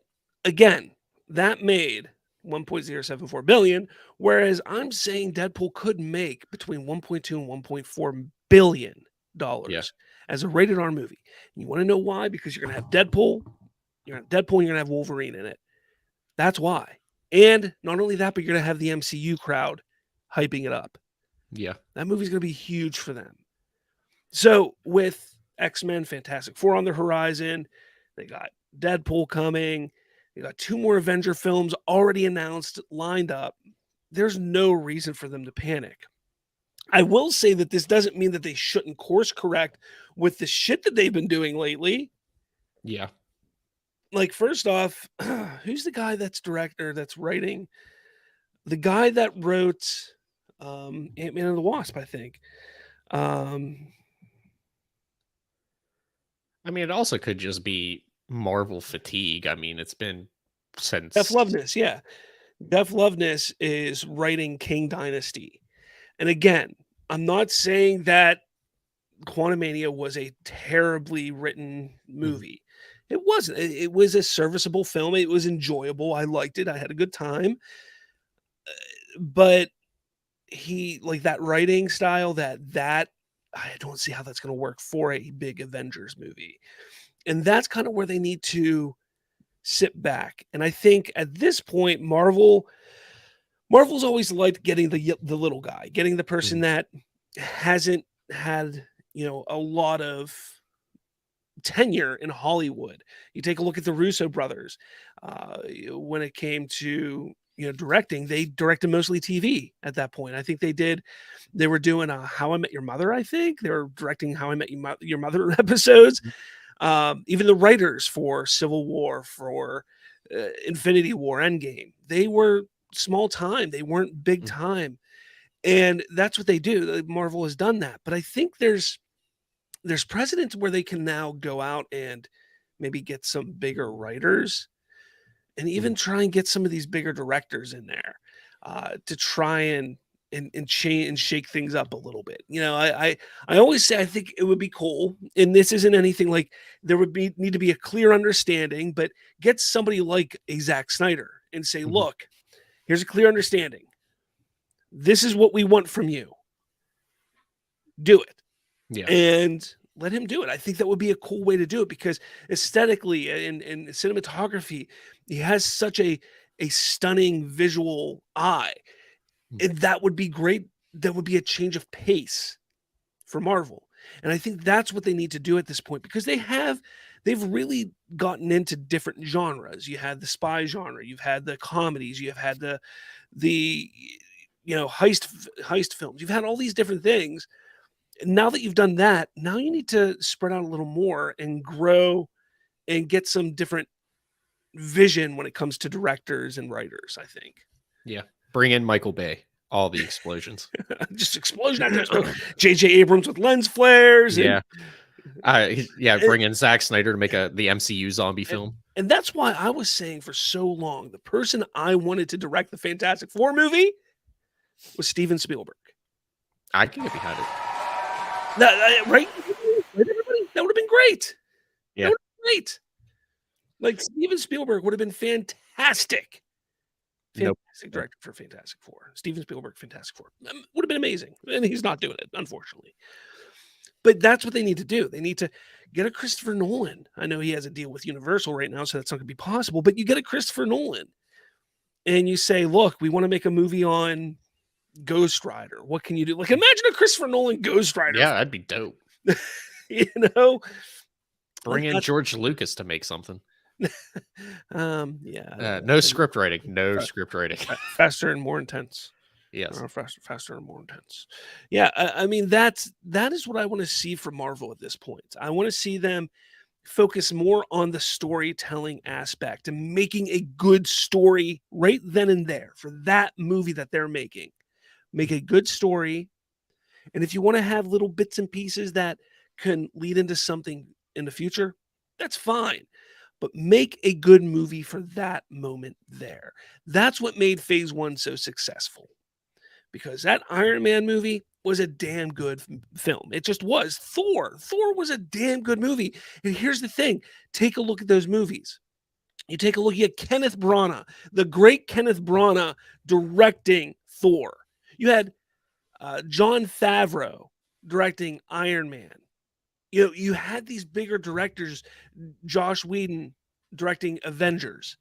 [SPEAKER 1] again, that made 1.074 billion, whereas I'm saying Deadpool could make between 1.2 and 1.4 billion dollars as a rated R movie. And you want to know why? Because you're going to have Deadpool, and you're going to have Wolverine in it. That's why. And not only that, but you're going to have the MCU crowd hyping it up.
[SPEAKER 2] Yeah.
[SPEAKER 1] That movie's going to be huge for them. So with X-Men, Fantastic Four on the horizon, they got Deadpool coming. They got 2 more Avenger films already announced, lined up. There's no reason for them to panic. I will say that this doesn't mean that they shouldn't course correct with the shit that they've been doing lately.
[SPEAKER 2] Yeah.
[SPEAKER 1] Like, first off, who's the guy that's writing? The guy that wrote Ant-Man and the Wasp, I think.
[SPEAKER 2] I mean, it also could just be Marvel fatigue. I mean, it's been since
[SPEAKER 1] Def Loveness, yeah. Def Loveness is writing King Dynasty. And again, I'm not saying that Quantumania was a terribly written movie. It wasn't. It was a serviceable film. It was enjoyable. I liked it. I had a good time. But he, like, that writing style, that I don't see how that's going to work for a big Avengers movie. And that's kind of where they need to sit back. And I think at this point, Marvel's always liked getting the little guy, getting the person that hasn't had, a lot of tenure in Hollywood. You take a look at the Russo brothers. When it came to directing, they directed mostly TV at that point. I think they were doing How I Met Your Mother. I think they were directing How I Met Your Mother episodes. Even the writers for Civil War, for Infinity War, Endgame, they were small time. They weren't big time. And that's what they do. Marvel has done that. But I think there's precedents where they can now go out and maybe get some bigger writers and even try and get some of these bigger directors in there to try and change and shake things up a little bit. I always say I think it would be cool, and this isn't anything like there would need to be a clear understanding, but get somebody like a Zack Snyder and say, look, here's a clear understanding. This is what we want from you. Do it.
[SPEAKER 2] Yeah.
[SPEAKER 1] And let him do it. I think that would be a cool way to do it because aesthetically and cinematography, he has such a stunning visual eye. And that would be great. That would be a change of pace for Marvel. And I think that's what they need to do at this point because they've really gotten into different genres. You had the spy genre, you've had the comedies, you've had the heist films. You've had all these different things. Now that you've done that, now you need to spread out a little more and grow and get some different vision when it comes to directors and writers, I think.
[SPEAKER 2] Yeah. Bring in Michael Bay. All the explosions.
[SPEAKER 1] Just explosion after explosion. J.J. Abrams with lens flares.
[SPEAKER 2] Yeah. Bring in Zack Snyder to make the MCU zombie film.
[SPEAKER 1] And that's why I was saying for so long, the person I wanted to direct the Fantastic Four movie was Steven Spielberg.
[SPEAKER 2] I can get behind it.
[SPEAKER 1] Right? Everybody? That would have been great.
[SPEAKER 2] Yeah.
[SPEAKER 1] That would have been great. Like Steven Spielberg would have been fantastic. Fantastic director for Fantastic Four. Steven Spielberg, Fantastic Four. Would have been amazing. And he's not doing it, unfortunately. But that's what they need to do. They need to get a Christopher Nolan. I know he has a deal with Universal right now, so that's not going to be possible. But you get a Christopher Nolan. And you say, look, we want to make a movie on Ghost Rider. What can you do? Like, imagine a Christopher Nolan Ghost Rider.
[SPEAKER 2] Yeah, that'd be dope. Bring in George Lucas to make something. No script writing. No script writing.
[SPEAKER 1] Faster and more intense.
[SPEAKER 2] Yes.
[SPEAKER 1] Faster and more intense. Yeah, I mean, that is what I want to see from Marvel at this point. I want to see them focus more on the storytelling aspect and making a good story right then and there for that movie that they're making. Make a good story. And if you want to have little bits and pieces that can lead into something in the future, that's fine. But make a good movie for that moment there. That's what made Phase 1 so successful. Because that Iron Man movie was a damn good film. It just was. Thor was a damn good movie. And here's the thing. Take a look at those movies. You take a look at Kenneth Branagh, the great Kenneth Branagh directing Thor. You had Jon Favreau directing Iron Man. You had these bigger directors, Joss Whedon directing Avengers.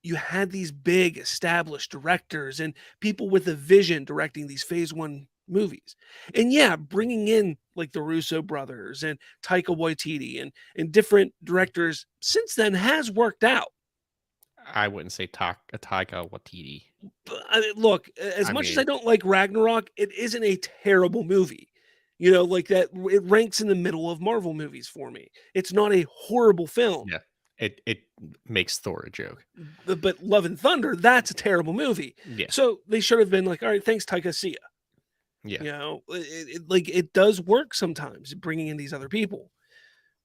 [SPEAKER 1] You had these big established directors and people with a vision directing these Phase 1 movies. And yeah, bringing in like the Russo brothers and Taika Waititi and different directors since then has worked out.
[SPEAKER 2] I wouldn't say Taika Waititi.
[SPEAKER 1] Look, as much as I don't like Ragnarok, it isn't a terrible movie. Like that, it ranks in the middle of Marvel movies for me. It's not a horrible film.
[SPEAKER 2] Yeah. It makes Thor a joke.
[SPEAKER 1] But Love and Thunder, that's a terrible movie.
[SPEAKER 2] Yeah.
[SPEAKER 1] So they should have been like, all right, thanks, Taika, see ya.
[SPEAKER 2] Yeah.
[SPEAKER 1] It does work sometimes, bringing in these other people.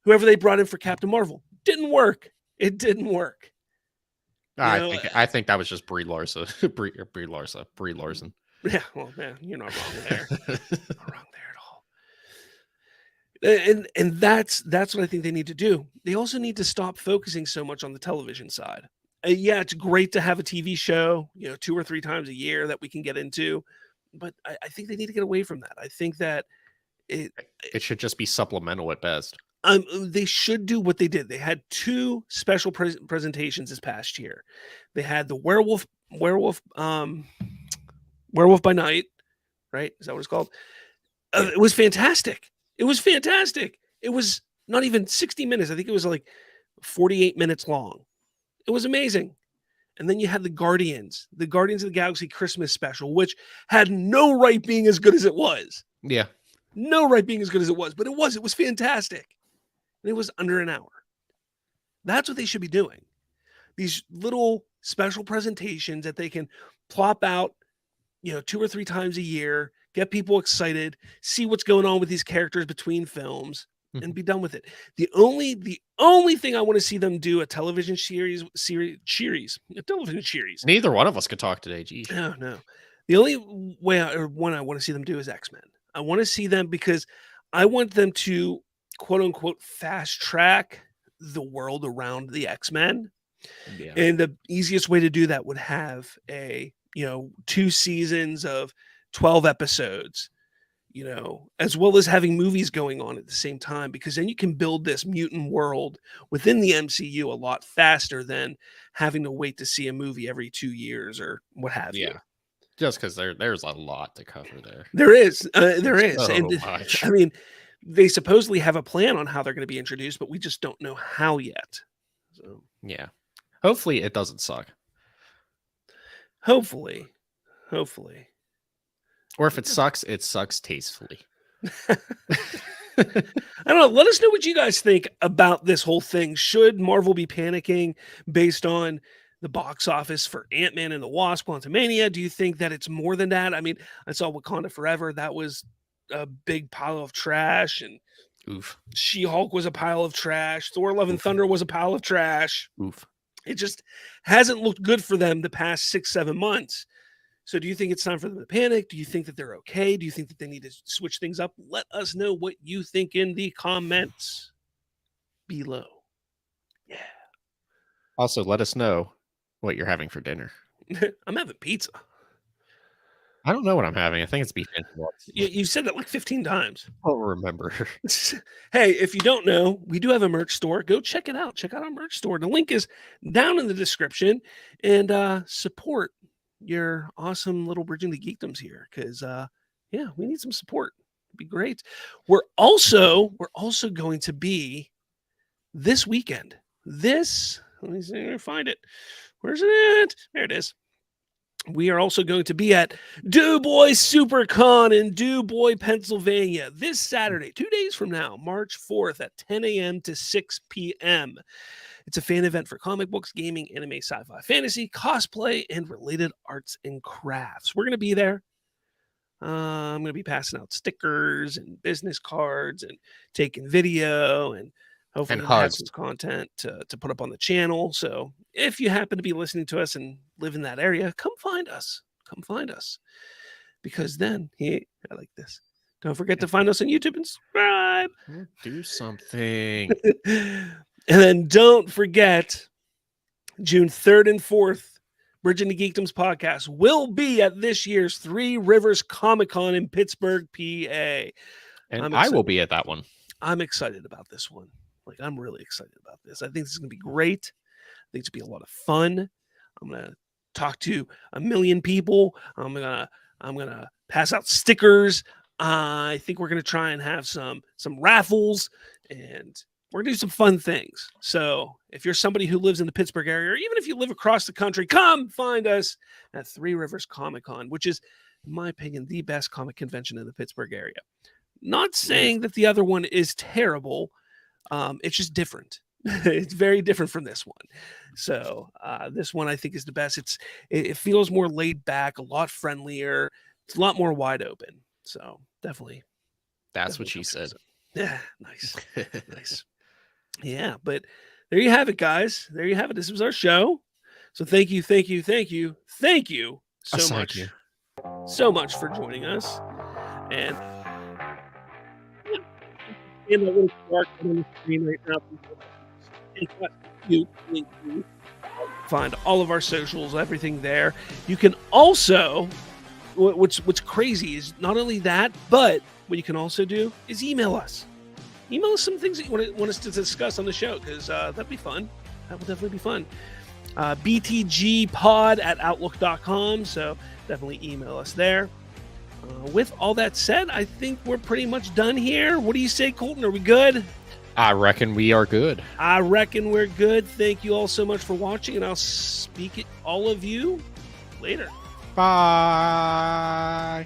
[SPEAKER 1] Whoever they brought in for Captain Marvel, didn't work. It didn't work.
[SPEAKER 2] I think that was just Brie Larson. Brie Larson.
[SPEAKER 1] Yeah, well, yeah, you're not wrong there. Not wrong there at all. And that's what I think they need to do. They also need to stop focusing so much on the television side. Yeah, it's great to have a TV show, 2 or 3 times a year that we can get into, but I think they need to get away from that. I think that it
[SPEAKER 2] should just be supplemental at best.
[SPEAKER 1] They should do what they did. They had 2 special presentations this past year. They had the Werewolf by Night, right? Is that what it's called? It was fantastic. It was not even 60 minutes. I think it was like 48 minutes long. It was amazing. And then you had the Guardians of the Galaxy Christmas special, which had no right being as good as it was.
[SPEAKER 2] Yeah.
[SPEAKER 1] No right being as good as it was, but it was fantastic. And it was under an hour. That's what they should be doing. These little special presentations that they can plop out, 2 or 3 times a year, get people excited, see what's going on with these characters between films, and be done with it. The only thing I want to see them do a television series.
[SPEAKER 2] Neither one of us could talk today, geez.
[SPEAKER 1] No. The only one I want to see them do is X-Men. I want to see them because I want them to quote unquote fast track the world around the X-Men. Yeah. And the easiest way to do that would have a 2 seasons of 12 episodes, you know, as well as having movies going on at the same time, because then you can build this mutant world within the MCU a lot faster than having to wait to see a movie every 2 years or what have you.
[SPEAKER 2] Yeah. Just because there's a lot to cover there.
[SPEAKER 1] There is. And
[SPEAKER 2] So much.
[SPEAKER 1] I mean, they supposedly have a plan on how they're going to be introduced, but we just don't know how yet. So
[SPEAKER 2] Yeah. Hopefully it doesn't suck.
[SPEAKER 1] hopefully.
[SPEAKER 2] Or if it sucks tastefully.
[SPEAKER 1] I don't know. Let us know what you guys think about this whole thing. Should Marvel be panicking based on the box office for Ant-Man and the Wasp: Quantumania? Do you think that it's more than that? I mean, I saw Wakanda Forever. That was a big pile of trash. And
[SPEAKER 2] Oof.
[SPEAKER 1] She-Hulk was a pile of trash. Thor: Love and Thunder was a pile of trash.
[SPEAKER 2] Oof.
[SPEAKER 1] It just hasn't looked good for them the past 6-7 months. So do you think it's time for them to panic? Do you think that they're okay? Do you think that they need to switch things up? Let us know what you think in the comments below. Yeah.
[SPEAKER 2] Also, let us know what you're having for dinner.
[SPEAKER 1] I'm having pizza.
[SPEAKER 2] I don't know what I'm having. I think it's beef enchiladas.
[SPEAKER 1] You've said that like 15 times.
[SPEAKER 2] I don't remember.
[SPEAKER 1] Hey, if you don't know, we do have a merch store. Go check it out. Check out our merch store. The link is down in the description. And support your awesome little Bridging the Geekdoms here, because yeah, we need some support. It'd be great. We're also going to be this weekend. Let me see if I can find it. Where's it? There it is. We are also going to be at DuBois SuperCon in DuBois, Pennsylvania this Saturday, 2 days from now, March 4th at 10 a.m. to 6 p.m. It's a fan event for comic books, gaming, anime, sci-fi, fantasy, cosplay, and related arts and crafts. We're going to be there. I'm going to be passing out stickers and business cards and taking video and hopefully have some content to put up on the channel. So if you happen to be listening to us and live in that area, come find us. Come find us. Because then, I like this. Don't forget to find us on YouTube and subscribe.
[SPEAKER 2] Do something.
[SPEAKER 1] And then don't forget, June 3rd and 4th, Bridging the Geekdoms podcast will be at this year's Three Rivers Comic-Con in Pittsburgh, PA.
[SPEAKER 2] And I will be at that one.
[SPEAKER 1] I'm excited about this one. Like, I'm really excited about this. I think this is going to be great. I think it's going to be a lot of fun. I'm going to talk to a million people. I'm going to pass out stickers. I think we're going to try and have some raffles, and we're going to do some fun things. So if you're somebody who lives in the Pittsburgh area, or even if you live across the country, come find us at Three Rivers Comic-Con, which is, in my opinion, the best comic convention in the Pittsburgh area. Not saying that the other one is terrible. It's just different. It's very different from this one. So this one I think is the best. It feels more laid back, a lot friendlier. It's a lot more wide open. So definitely.
[SPEAKER 2] That's what she said.
[SPEAKER 1] Yeah, nice. Nice. Yeah, but there you have it, guys. There you have it. This was our show. So thank you so much for joining us. And in the little dark on the screen right now, you find all of our socials, everything there. You can also, what's crazy is not only that, but what you can also do is email us. Email us some things that you want us to discuss on the show, because that'd be fun. That will definitely be fun. btgpod@outlook.com. So definitely email us there. With all that said, I think we're pretty much done here. What do you say, Colton? Are we good?
[SPEAKER 2] I reckon we are good.
[SPEAKER 1] I reckon we're good. Thank you all so much for watching, and I'll speak to all of you later.
[SPEAKER 2] Bye.